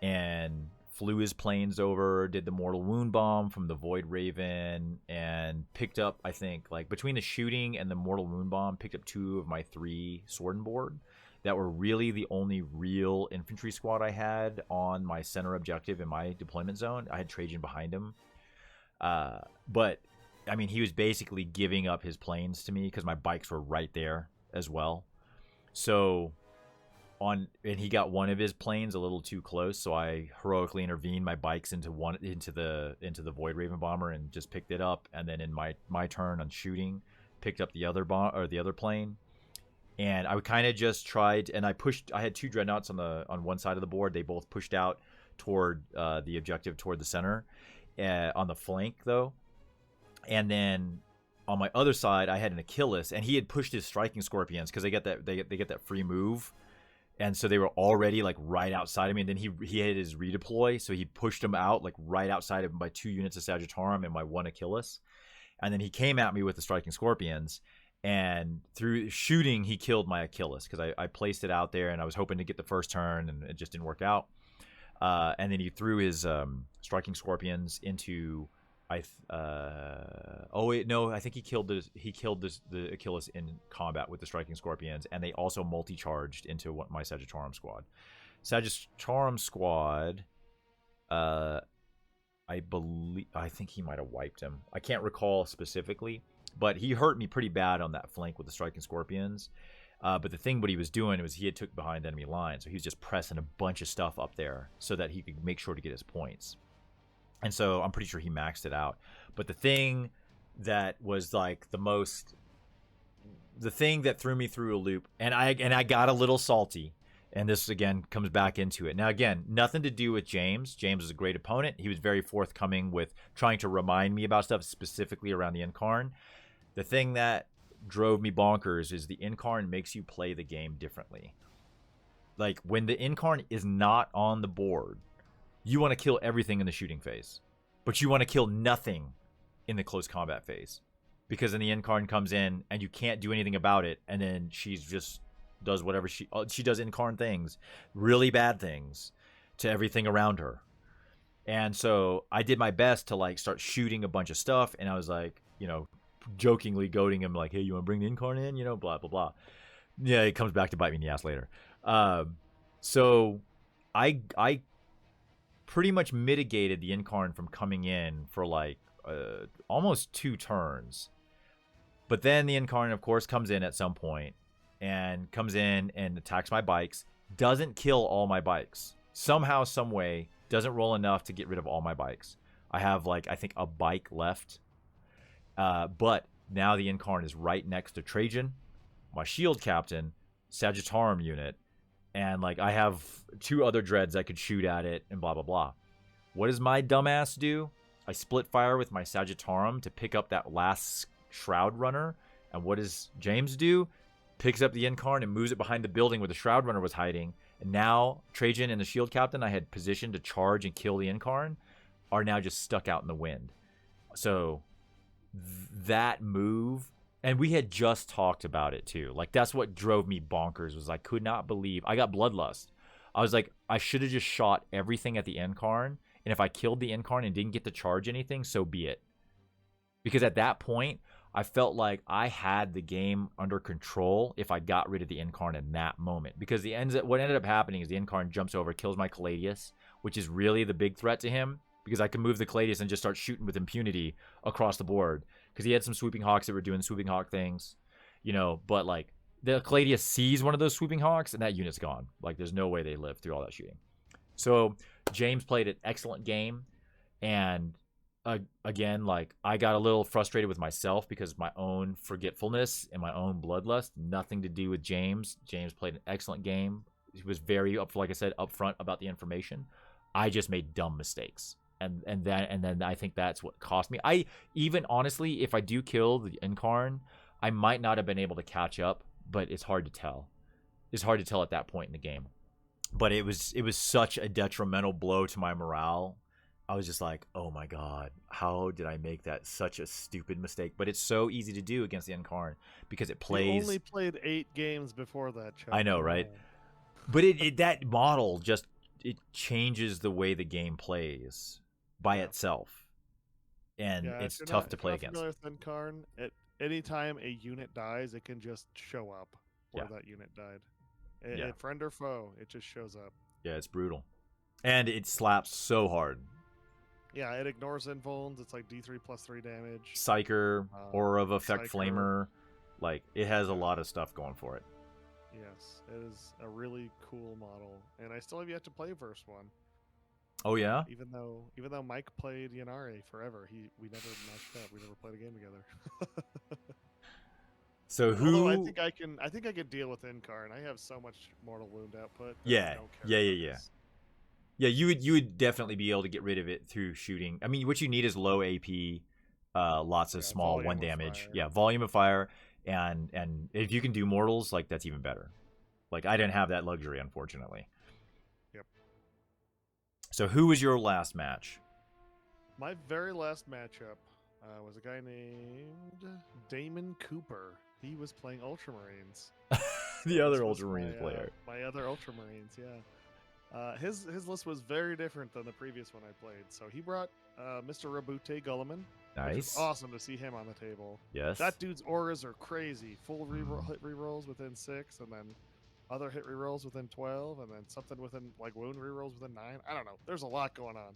and flew his planes over, did the mortal wound bomb from the void raven, and picked up, I think, like between the shooting and the mortal wound bomb, picked up 2 of my 3 sword and board that were really the only real infantry squad I had on my center objective in my deployment zone. I had Trajan behind him, but I mean, he was basically giving up his planes to me because my bikes were right there as well. So and he got one of his planes a little too close, so I heroically intervened my bikes into the Void Raven bomber and just picked it up. And then in my turn on shooting, picked up the other plane, and I kind of just tried, and I had 2 dreadnoughts on one side of the board. They both pushed out toward the objective, toward the center, on the flank though, and then on my other side I had an Achilles, and he had pushed his striking scorpions because they get that free move. And so they were already like right outside of me, and then he had his redeploy, so he pushed them out like right outside of him by 2 units of Sagittarium and my 1 Achilles. And then he came at me with the striking scorpions, and through shooting he killed my Achilles because I placed it out there and I was hoping to get the first turn, and it just didn't work out. And then he threw his striking scorpions into I think he killed the Achilles in combat with the striking scorpions, and they also multi-charged into my Sagittarium squad. Sagittarium squad, I think he might have wiped him. I can't recall specifically, but he hurt me pretty bad on that flank with the striking scorpions. But the thing what he was doing was he had took behind enemy lines, so he was just pressing a bunch of stuff up there so that he could make sure to get his points. And so I'm pretty sure he maxed it out. But the thing that was like the thing that threw me through a loop, and I got a little salty, and this again comes back into it. Now again, nothing to do with James. James was a great opponent. He was very forthcoming with trying to remind me about stuff specifically around the Incarn. The thing that drove me bonkers is the Incarn makes you play the game differently. Like when the Incarn is not on the board, you want to kill everything in the shooting phase, but you want to kill nothing in the close combat phase, because then the Incarn comes in and you can't do anything about it, and then she's just does whatever she does Incarn things, really bad things to everything around her. And so I did my best to like start shooting a bunch of stuff, and I was like, jokingly goading him like, hey, you want to bring the Incarn in, blah blah blah. Yeah, it comes back to bite me in the ass later. So I pretty much mitigated the Incarn from coming in for like almost 2 turns. But then the Incarn, of course, comes in at some point and comes in and attacks my bikes, doesn't kill all my bikes. Somehow, some way, doesn't roll enough to get rid of all my bikes. I have like, I think a bike left. But now the Incarn is right next to Trajan, my shield captain, Sagittarium unit, and like I have 2 other dreads I could shoot at it, and blah blah blah. What does my dumbass do? I split fire with my Sagittarium to pick up that last Shroud Runner, and what does James do? Picks up the Incarn and moves it behind the building where the Shroud Runner was hiding. And now Trajan and the shield captain I had positioned to charge and kill the Incarn are now just stuck out in the wind. So that move, and we had just talked about it too. Like that's what drove me bonkers, was I could not believe I got bloodlust. I was like, I should have just shot everything at the Incarn, and if I killed the Incarn and didn't get to charge anything, so be it. Because at that point, I felt like I had the game under control if I got rid of the Incarn in that moment. Because what ended up happening is the Incarn jumps over, kills my Caladius, which is really the big threat to him, because I can move the Caladius and just start shooting with impunity across the board. Because he had some swooping hawks that were doing swooping hawk things, but like the Caladius sees one of those swooping hawks and that unit's gone. Like there's no way they live through all that shooting. So James played an excellent game, and again, like I got a little frustrated with myself because of my own forgetfulness and my own bloodlust. Nothing to do with James. James played an excellent game, he was very like I said, upfront about the information. I just made dumb mistakes. And then I think that's what cost me. I even honestly, if I do kill the Incarn, I might not have been able to catch up, but it's hard to tell. It's hard to tell at that point in the game. But it was such a detrimental blow to my morale. I was just like, oh my god, how did I make that such a stupid mistake? But it's so easy to do against the Incarn because it plays. You only played 8 games before that, Chuck. I know, right? But that model just it changes the way the game plays by itself, and it's tough to play against. Familiar with Incarn, anytime a unit dies, it can just show up where that unit died. Friend or foe, it just shows up. Yeah, it's brutal, and it slaps so hard. Yeah, it ignores invulns. It's like D3 plus 3 damage. Psyker, Aura of Effect Flamer, like it has a lot of stuff going for it. Yes, it is a really cool model, and I still have yet to play Verse 1. Oh yeah. Even though Mike played Yanare forever, we never matched up. We never played a game together. So who? Although I think I can deal with Incarn. I have so much mortal wound output. Yeah. Yeah, you would definitely be able to get rid of it through shooting. I mean, what you need is low AP, lots of small 1 damage. Fire. Yeah, volume of fire, and if you can do mortals, like that's even better. Like I didn't have that luxury, unfortunately. Yep. So who was your last match? My very last matchup was a guy named Damon Cooper. He was playing Ultramarines. The other Ultramarines player. My other Ultramarines, yeah. His list was very different than the previous one I played. So he brought Mr. Rabute Gulliman. Nice. Which was awesome to see him on the table. Yes. That dude's auras are crazy. Full hit rerolls within 6, and then other hit rerolls within 12, and then something within like wound rerolls within 9. I don't know. There's a lot going on.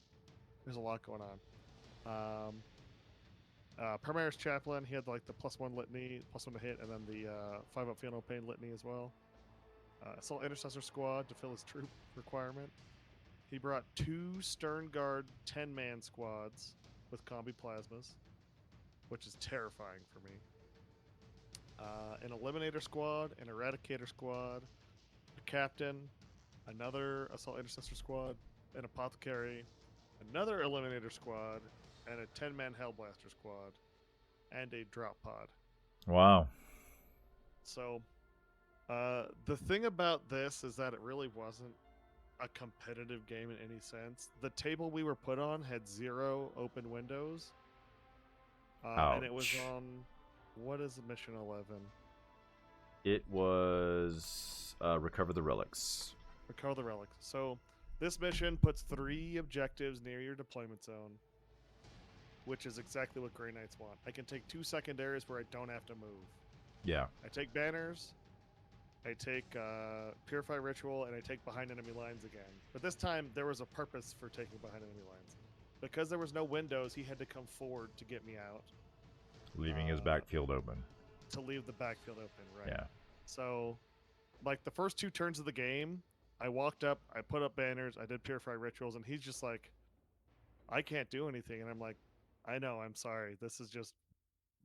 Primaris Chaplain, he had like the +1 litany, +1 to hit, and then the 5-up Feel No Pain litany as well. Assault Intercessor Squad to fill his troop requirement. He brought 2 Stern Guard 10-man squads with combi plasmas, which is terrifying for me. An Eliminator squad, an Eradicator squad, a Captain, another Assault Intercessor squad, an Apothecary, another Eliminator squad, and a 10-man Hellblaster squad, and a drop pod. Wow. So, the thing about this is that it really wasn't a competitive game in any sense. The table we were put on had 0 open windows. And it was on, what is mission 11? It was Recover the Relics. Recover the Relics. So, this mission puts 3 objectives near your deployment zone, which is exactly what Grey Knights want. I can take 2 secondaries where I don't have to move. Yeah. I take banners, I take Purify Ritual, and I take behind enemy lines again. But this time, there was a purpose for taking behind enemy lines. Because there was no windows, he had to come forward to get me out. Leaving his backfield open. To leave the backfield open, right. Yeah. So, like, the first 2 turns of the game, I walked up, I put up banners, I did Purify Rituals, and he's just like, I can't do anything. And I'm like, I know, I'm sorry. This is just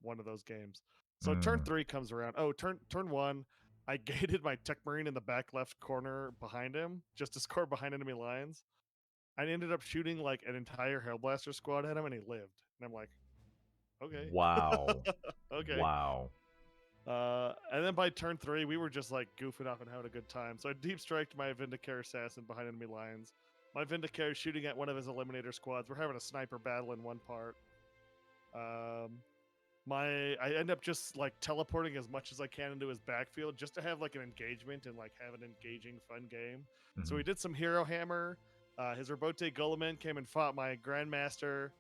one of those games. So turn 3 comes around. Oh, turn 1, I gated my Tech Marine in the back left corner behind him, just to score behind enemy lines. I ended up shooting like an entire Hellblaster squad at him, and he lived. And I'm like, okay. Wow. Okay. Wow. And then by turn 3, we were just like goofing off and having a good time. So I deep striked my Vindicare assassin behind enemy lines. My Vindicare shooting at one of his Eliminator squads. We're having a sniper battle in one part. I end up just like teleporting as much as I can into his backfield just to have like an engagement and like have an engaging, fun game. Mm-hmm. So we did some Hero Hammer. His Robote Gulliman came and fought my Grandmaster.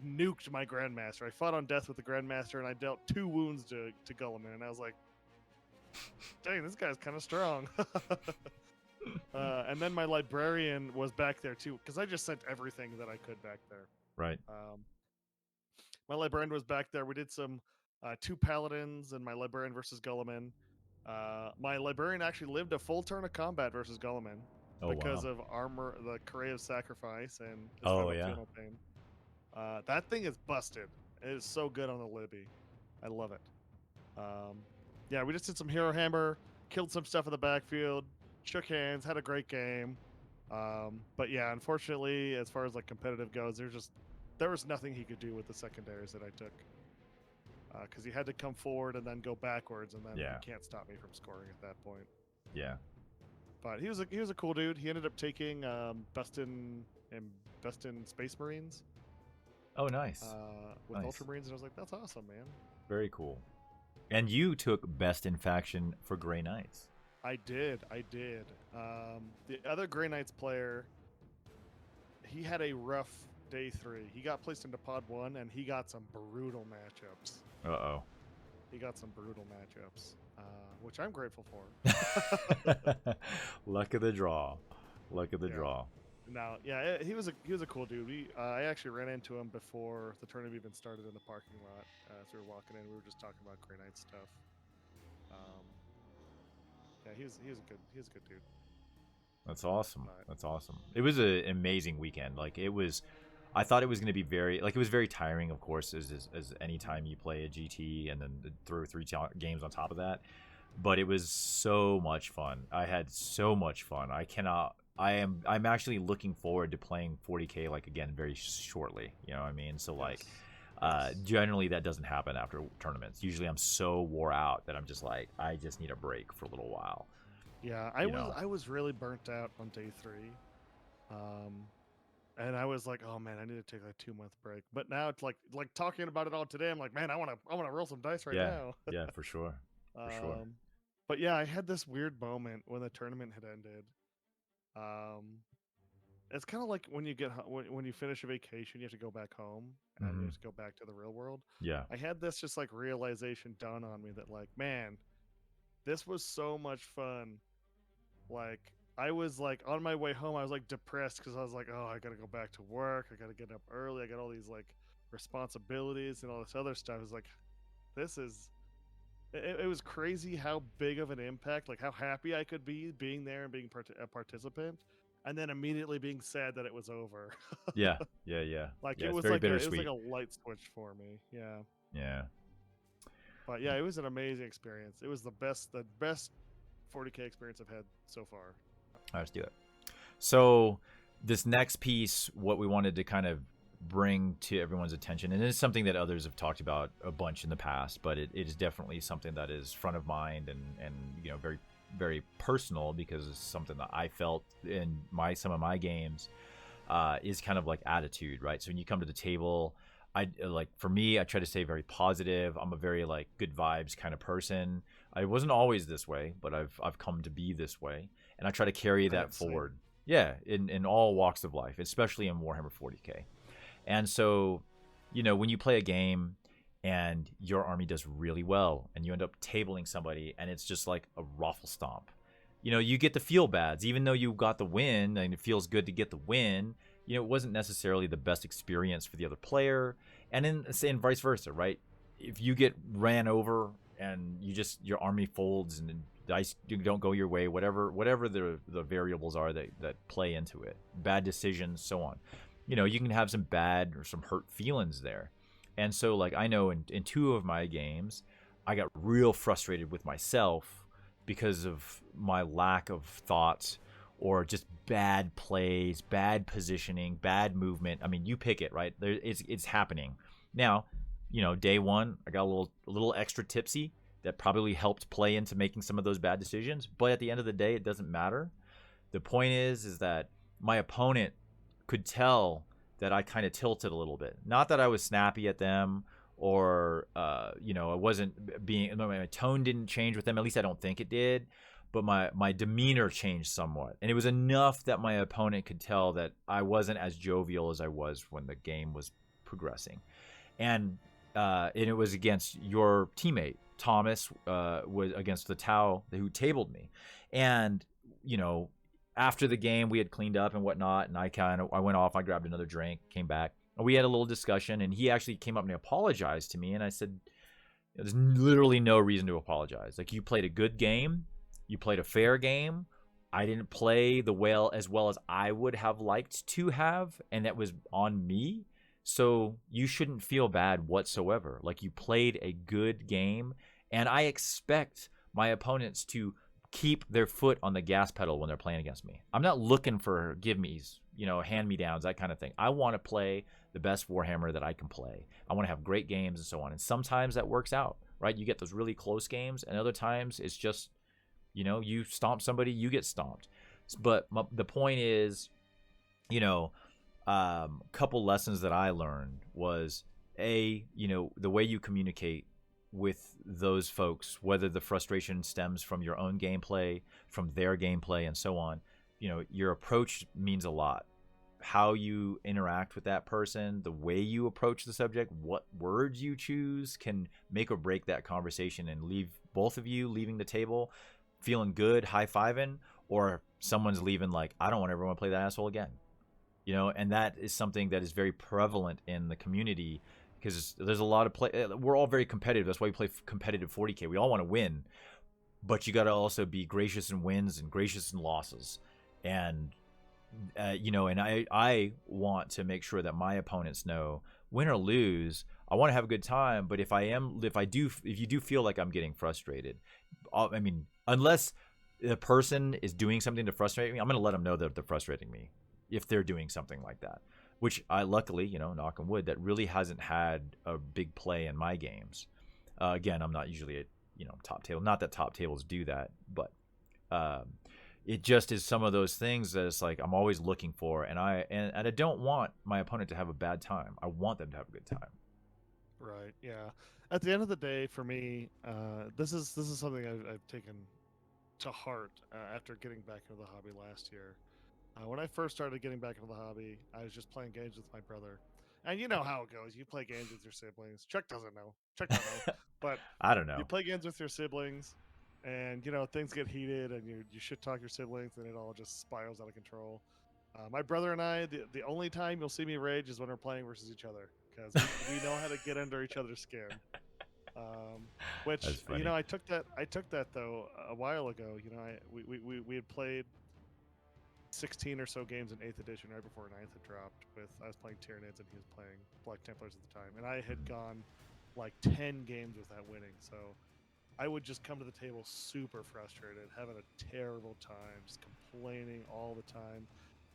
Nuked my Grandmaster. I fought on death with the Grandmaster, and I dealt 2 wounds to Gulliman, and I was like, dang, this guy's kind of strong. And then my Librarian was back there too, because I just sent everything that I could back there. Right. My Librarian was back there. We did some 2 Paladins and my Librarian versus Gulliman. My Librarian actually lived a full turn of combat versus Gulliman because of armor, the Correa of Sacrifice, and his Pain. That thing is busted. It is so good on the Libby. I love it. Yeah, we just did some Hero Hammer, killed some stuff in the backfield, shook hands, had a great game. But yeah, unfortunately, as far as like competitive goes, there was nothing he could do with the secondaries that I took. Because he had to come forward and then go backwards, and then Yeah. you can't stop me from scoring at that point. Yeah. But he was a cool dude. He ended up taking best in Space Marines. Oh, nice. With Nice. Ultramarines, and I was like, that's awesome, man. Very cool. And you took best in faction for Grey Knights. I did. The other Grey Knights player, he had a rough day 3. He got placed into Pod 1, and he got some brutal matchups. Uh-oh. He got some brutal matchups, which I'm grateful for. Luck of the draw. Luck of the draw. No, yeah, he was a cool dude. I actually ran into him before the tournament even started in the parking lot. As we were walking in, we were just talking about Grey Knight stuff. Yeah, he was a good dude. That's awesome. That's awesome. It was an amazing weekend. Like I thought it was going to be it was very tiring, of course, as any time you play a GT and then throw 3 games on top of that. But it was so much fun. I had so much fun. I'm actually looking forward to playing 40K like again very shortly. You know what I mean? So like, generally that doesn't happen after tournaments. Usually I'm so wore out that I'm just like, I just need a break for a little while. Yeah, I was really burnt out on day 3, and I was like, oh man, I need to take a 2-month break. But now it's like talking about it all today. I'm like, man, I want to roll some dice right now. Yeah, for sure. For sure. But yeah, I had this weird moment when the tournament had ended. It's kind of like when you finish a vacation, you have to go back home and you have to go back to the real world. Yeah. I had this just like realization dawn on me that like, man, this was so much fun. Like I was like on my way home, I was like depressed because I was like, oh, I gotta go back to work. I gotta get up early. I got all these like responsibilities and all this other stuff. It's like, it was crazy how big of an impact, like how happy I could be being there and being a participant, and then immediately being sad that it was over. Yeah. Like yeah, it was very like bittersweet. a light switch for me. Yeah. Yeah. But yeah, it was an amazing experience. It was the best 40K experience I've had so far. Let's do it. So this next piece, what we wanted to kind of bring to everyone's attention, and it's something that others have talked about a bunch in the past, but it is definitely something that is front of mind and you know, very, very personal, because it's something that I felt in some of my games, is kind of like attitude, right? So when you come to the table, for me, I try to stay very positive. I'm a very like good vibes kind of person. I wasn't always this way, but I've come to be this way, and I try to carry that forward. Yeah, in all walks of life, especially in Warhammer 40K. And so, you know, when you play a game and your army does really well and you end up tabling somebody and it's just like a raffle stomp, you know, you get the feel bads, even though you got the win and it feels good to get the win. You know, it wasn't necessarily the best experience for the other player, and vice versa, right? If you get ran over and your army folds and dice don't go your way, whatever the variables are that play into it, bad decisions, so on. You know, you can have some bad or some hurt feelings there. And so, like, I know in 2 of my games, I got real frustrated with myself because of my lack of thought or just bad plays, bad positioning, bad movement. I mean, you pick it, right? It's happening. Now, you know, day 1, I got a little extra tipsy that probably helped play into making some of those bad decisions. But at the end of the day, it doesn't matter. The point is that my opponent could tell that I kind of tilted a little bit. Not that I was snappy at them or, you know, I wasn't my tone didn't change with them. At least I don't think it did. But my demeanor changed somewhat. And it was enough that my opponent could tell that I wasn't as jovial as I was when the game was progressing. And it was against your teammate, Thomas, was against the Tau who tabled me. And, you know, after the game, we had cleaned up and whatnot, and I went off, I grabbed another drink, came back, and we had a little discussion, and he actually came up and apologized to me, and I said, there's literally no reason to apologize. Like, you played a good game, you played a fair game, I didn't play as well as I would have liked to have, and that was on me, so you shouldn't feel bad whatsoever. Like, you played a good game, and I expect my opponents to keep their foot on the gas pedal when they're playing against me. I'm not looking for give me's, hand me downs, that kind of thing. I want to play the best Warhammer that I can play. I want to have great games and so on. And sometimes that works out, right? You get those really close games, and other times it's just, you stomp somebody, you get stomped. But the point is, couple lessons that I learned was the way you communicate with those folks, whether the frustration stems from your own gameplay, from their gameplay, and so on. Your approach means a lot. How you interact with that person, the way you approach the subject, what words you choose can make or break that conversation and leave both of you leaving the table feeling good, high-fiving, or someone's leaving like, I don't want everyone to play that asshole again. And that is something that is very prevalent in the community, because there's a lot of play. We're all very competitive. That's why we play competitive 40K. We all want to win, but you got to also be gracious in wins and gracious in losses. And and I want to make sure that my opponents know, win or lose, I want to have a good time. But if you do feel like I'm getting frustrated, unless the person is doing something to frustrate me, I'm going to let them know that they're frustrating me if they're doing something like that. Which I luckily, knock on wood, that really hasn't had a big play in my games. Again, I'm not usually at top table. Not that top tables do that, but it just is some of those things that it's like I'm always looking for, and I don't want my opponent to have a bad time. I want them to have a good time. Right. Yeah. At the end of the day, for me, this is something I've taken to heart after getting back into the hobby last year. When I first started getting back into the hobby, I was just playing games with my brother. And you know how it goes. You play games with your siblings. Chuck doesn't know. Chuck doesn't know. But I don't know. you play games with your siblings, and things get heated, and you shit talk your siblings, and it all just spirals out of control. My brother and I, the only time you'll see me rage is when we're playing versus each other, because we know how to get under each other's skin. Which I took that though a while ago. We had played 16 or so games in 8th edition right before 9th had dropped. I was playing Tyranids and he was playing Black Templars at the time, and I had gone like 10 games without winning. So I would just come to the table super frustrated, having a terrible time, just complaining all the time.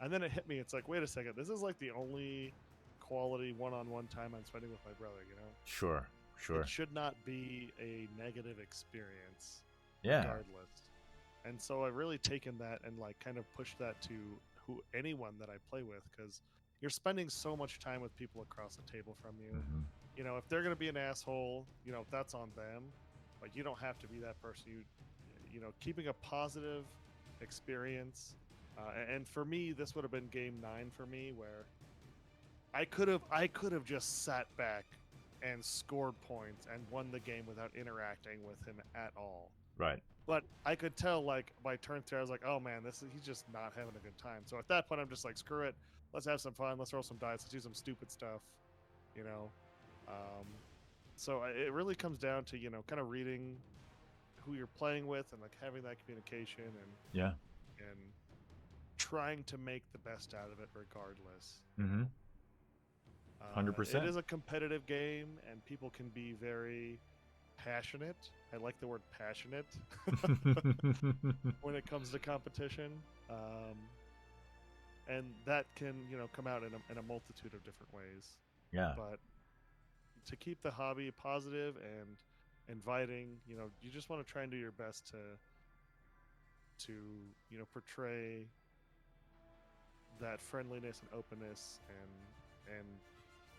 And then it hit me. It's like, wait a second, this is like the only quality one-on-one time I'm spending with my brother. Sure. It should not be a negative experience, yeah, regardless. And so I've really taken that and like kind of pushed that to anyone that I play with, because you're spending so much time with people across the table from you. Mm-hmm. If they're going to be an asshole, that's on them. But you don't have to be that person. Keeping a positive experience. And for me, this would have been game 9 for me, where I could have just sat back and scored points and won the game without interacting with him at all. Right. But I could tell, like, by turn 3, I was like, oh man, he's just not having a good time. So at that point, I'm just like, screw it. Let's have some fun. Let's roll some dice. Let's do some stupid stuff. So it really comes down to, kind of reading who you're playing with and like having that communication and trying to make the best out of it regardless. 100%. It is a competitive game, and people can be very passionate. I like the word passionate when it comes to competition, and that can come out in a multitude of different ways. Yeah. But to keep the hobby positive and inviting, you just want to try and do your best to portray that friendliness and openness and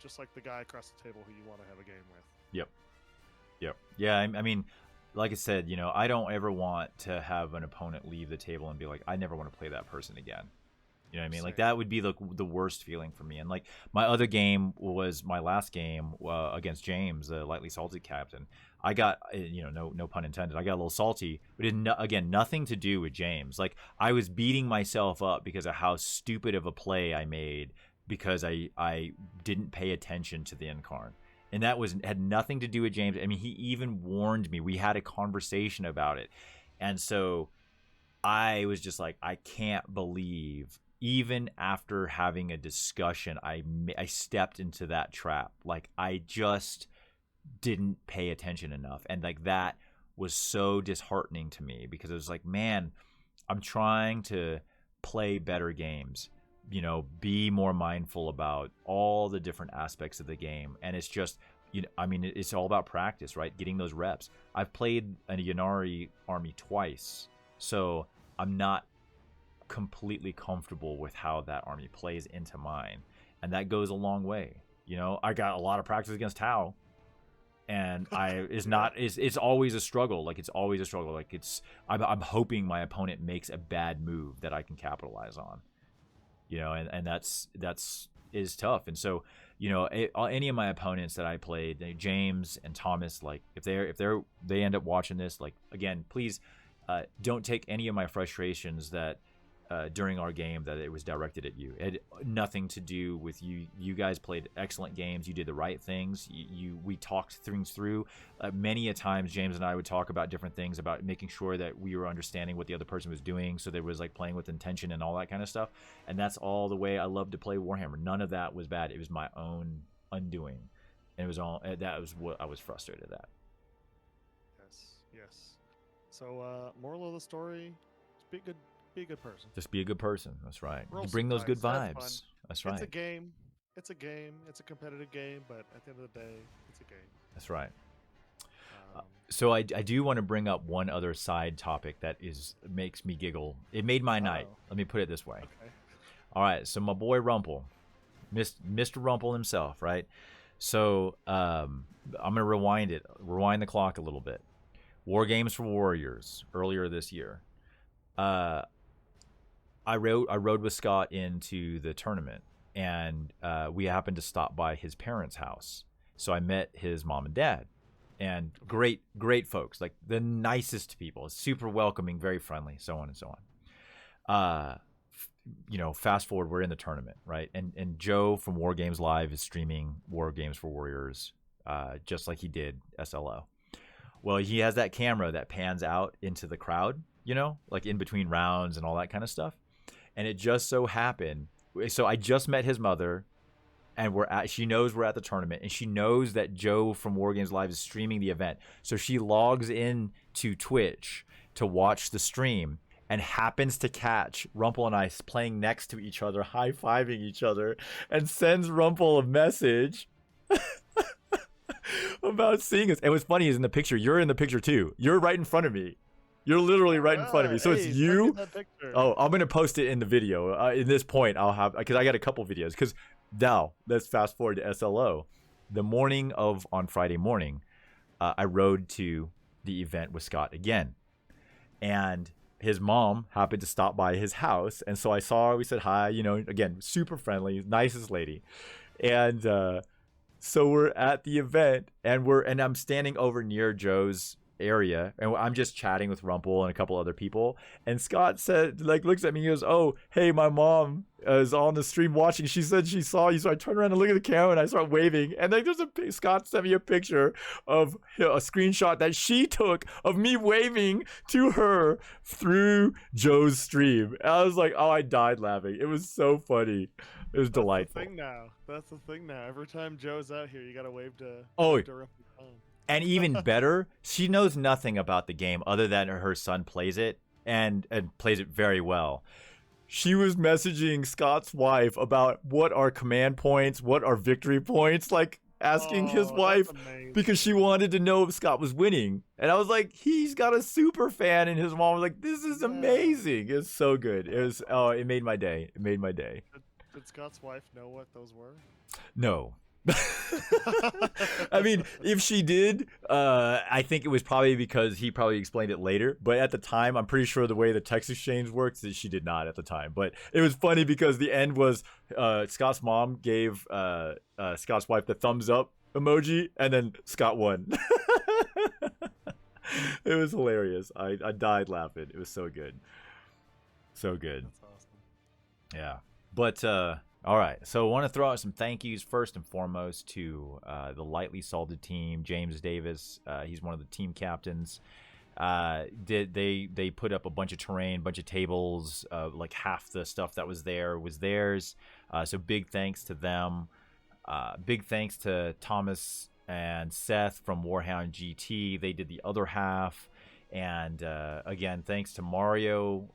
just like the guy across the table who you want to have a game with. Yep. Yeah, I mean, like I said, I don't ever want to have an opponent leave the table and be like, I never want to play that person again. You know what I mean? Same. Like, that would be the worst feeling for me. And like, my other game was my last game against James, the lightly salted captain. I got, no pun intended, I got a little salty, but again, nothing to do with James. Like, I was beating myself up because of how stupid of a play I made because I didn't pay attention to the Incarn. And that had nothing to do with James. I mean, he even warned me. We had a conversation about it. And so I was just like, I can't believe, even after having a discussion, I stepped into that trap. Like, I just didn't pay attention enough. And like, that was so disheartening to me, because it was like, man, I'm trying to play better games, be more mindful about all the different aspects of the game. And it's just, I mean, it's all about practice, right? Getting those reps. I've played a Yanari army twice, so I'm not completely comfortable with how that army plays into mine. And that goes a long way. I got a lot of practice against Tau, and it's always a struggle. Like, it's always a struggle. Like, I'm hoping my opponent makes a bad move that I can capitalize on. And that's is tough. And so, any of my opponents that I played, James and Thomas, like, if they end up watching this, like, again, please don't take any of my frustrations that during our game that it was directed at you. It had nothing to do with you. You guys played excellent games. You did the right things. We talked things through. Many a times, James and I would talk about different things, about making sure that we were understanding what the other person was doing, so there was like playing with intention and all that kind of stuff. And that's all the way I love to play Warhammer. None of that was bad. It was my own undoing, and it was all that was what I was frustrated at. Yes. So, moral of the story: be good. Be a good person. Just be a good person. That's right. Bring those good vibes. That's right. It's a game. It's a competitive game, but at the end of the day, it's a game. That's right. So I do want to bring up one other side topic that makes me giggle. It made my night. Let me put it this way. Okay. All right. So my boy Rumple, Mr. Rumple himself, right? So I'm gonna rewind the clock a little bit. War Games for Warriors earlier this year. I rode with Scott into the tournament, and we happened to stop by his parents' house. So I met his mom and dad, and great folks, like the nicest people, super welcoming, very friendly, so on and so on. Fast forward, we're in the tournament, right? And Joe from War Games Live is streaming War Games for Warriors, just like he did SLO. Well, he has that camera that pans out into the crowd, like in between rounds and all that kind of stuff. And it just so happened, so I just met his mother, and she knows we're at the tournament, and she knows that Joe from War Games Live is streaming the event. So she logs in to Twitch to watch the stream, and happens to catch Rumple and I playing next to each other, high-fiving each other, and sends Rumple a message about seeing us. And what's funny is, in the picture, you're in the picture too. You're right in front of me. You're literally right in front of me. So it's you. Oh, I'm going to post it in the video. In this point, I'll have, because I got a couple videos. Because now, let's fast forward to SLO. The morning on Friday morning, I rode to the event with Scott again. And his mom happened to stop by his house. And so I saw her. We said hi. Again, super friendly, nicest lady. And so we're at the event, and I'm standing over near Joe's area, and I'm just chatting with Rumple and a couple other people, and Scott looks at me, he goes, "Oh, hey, my mom is on the stream watching. She said she saw you." So I turn around and look at the camera, and I start waving, and then Scott sent me a picture of a screenshot that she took of me waving to her through Joe's stream. And I was like, oh, I died laughing. It was so funny. It was delightful. That's the thing now. Every time Joe's out here, you gotta wave to Rumple. And even better, she knows nothing about the game other than her son plays it, and plays it very well. She was messaging Scott's wife about what are command points, what are victory points, like asking his wife, because she wanted to know if Scott was winning. And I was like, he's got a super fan, and his mom was like, this is amazing. It's so good. It made my day. It made my day. Did Scott's wife know what those were? No. I mean, if she did, I think it was probably because he probably explained it later. But at the time, I'm pretty sure the way the text exchange works is she did not at the time. But it was funny because the end was Scott's mom gave Scott's wife the thumbs up emoji, and then Scott won. It was hilarious. I died laughing. It was so good. So good. That's awesome. Yeah. But all right, so I want to throw out some thank yous first and foremost to the Lightly Salted team. James Davis, he's one of the team captains. They put up a bunch of terrain, bunch of tables, like half the stuff that was there was theirs. So big thanks to them. Big thanks to Thomas and Seth from Warhound GT. They did the other half. And again, thanks to Mario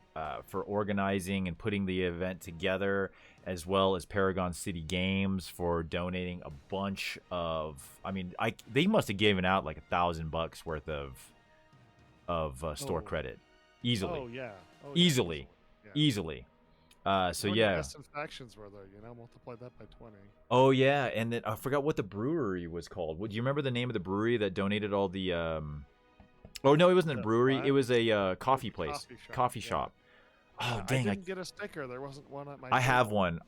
for organizing and putting the event together, as well as Paragon City Games for donating a bunch of. I mean, they must have given out like $1,000 worth of store credit, easily. Oh yeah. Oh, yeah, easily, Yeah. easily. So How many yeah. Eston factions were there? Multiply that by 20. Oh yeah, and then I forgot what the brewery was called. Do you remember the name of the brewery that donated all the? Oh no, it wasn't a The brewery. what? It was a coffee place, Coffee shop. coffee yeah. shop. Oh I dang! didn't get a sticker. There wasn't one at my. I have table. one.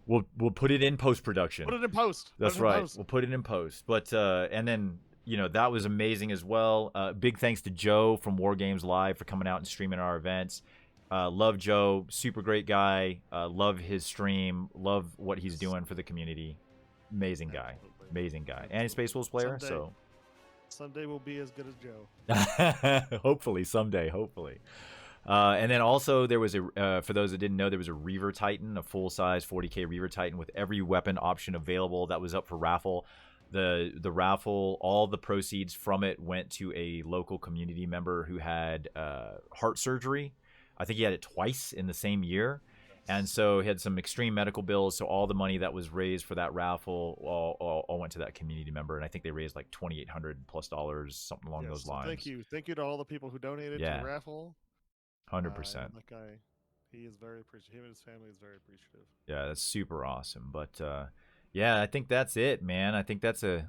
We'll put it in post production. Put it in post. That's right. We'll put it in post. But and then that was amazing as well. Big thanks to Joe from War Games Live for coming out and streaming our events. Love Joe, super great guy. Love his stream. Love what he's doing for the community. Amazing guy. Absolutely. Amazing guy. And Space Wolves player. Someday we'll be as good as Joe. So hopefully someday. Hopefully. And then also there was for those that didn't know, there was a Reaver Titan, a full-size 40k Reaver Titan with every weapon option available that was up for raffle. The raffle, all the proceeds from it went to a local community member who had heart surgery. I think he had it twice in the same year. And so he had some extreme medical bills. So all the money that was raised for that raffle all went to that community member. And I think they raised like $2,800+, something along those lines. Thank you to all the people who donated to the raffle. 100%. That guy, he is very appreciative. Him and his family is very appreciative. Yeah, that's super awesome. But yeah, I think that's it, man. I think that's a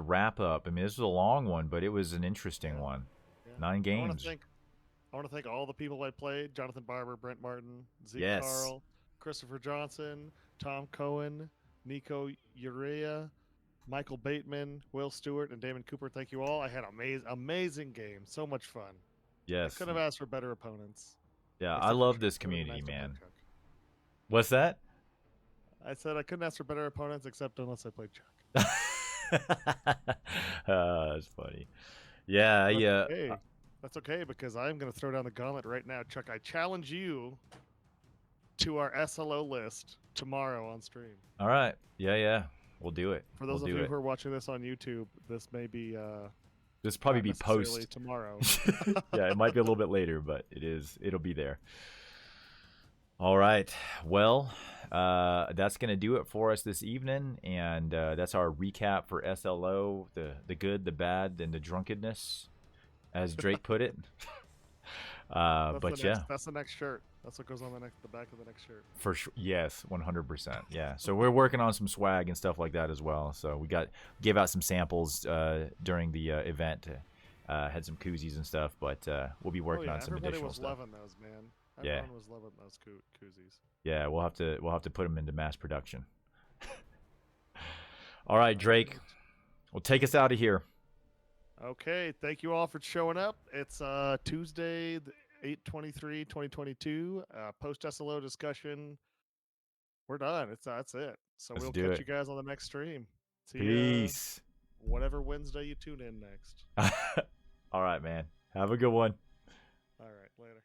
wrap up. I mean, this was a long one, but it was an interesting one. Yeah. 9 games. I want to thank all the people I played: Jonathan Barber, Brent Martin, Zeke yes. Carl, Christopher Johnson, Tom Cohen, Nico Urea, Michael Bateman, Will Stewart, and Damon Cooper. Thank you all. I had amazing game. So much fun. Yes. I couldn't have asked for better opponents. Yeah, I love this community, man. What's that? I said I couldn't ask for better opponents except unless I played Chuck. That's funny. Yeah, yeah. Okay. That's okay, because I'm going to throw down the gauntlet right now. Chuck, I challenge you to our SLO list tomorrow on stream. All right. Yeah. We'll do it. For those of you who are watching this on YouTube, this may be... this probably be post tomorrow. Yeah, it might be a little bit later, but it'll be there. All right. Well, that's going to do it for us this evening, and that's our recap for SLO, the good, the bad, and the drunkenness, as Drake put it. That's the next shirt. That's what goes on the back of the next shirt. For sure. Yes, 100%. Yeah. So we're working on some swag and stuff like that as well. So we gave out some samples during the event. Had some koozies and stuff, but we'll be working on some additional stuff. Everybody was loving those, man. Everyone was loving those koozies. Yeah, we'll have to put them into mass production. All right, Drake. Well, take us out of here. Okay, thank you all for showing up. It's Tuesday, 8/23/2022. Post SLO discussion. We're done. That's it. So we'll catch you guys on the next stream. See Peace. Whatever Wednesday you tune in next. All right, man. Have a good one. All right, later.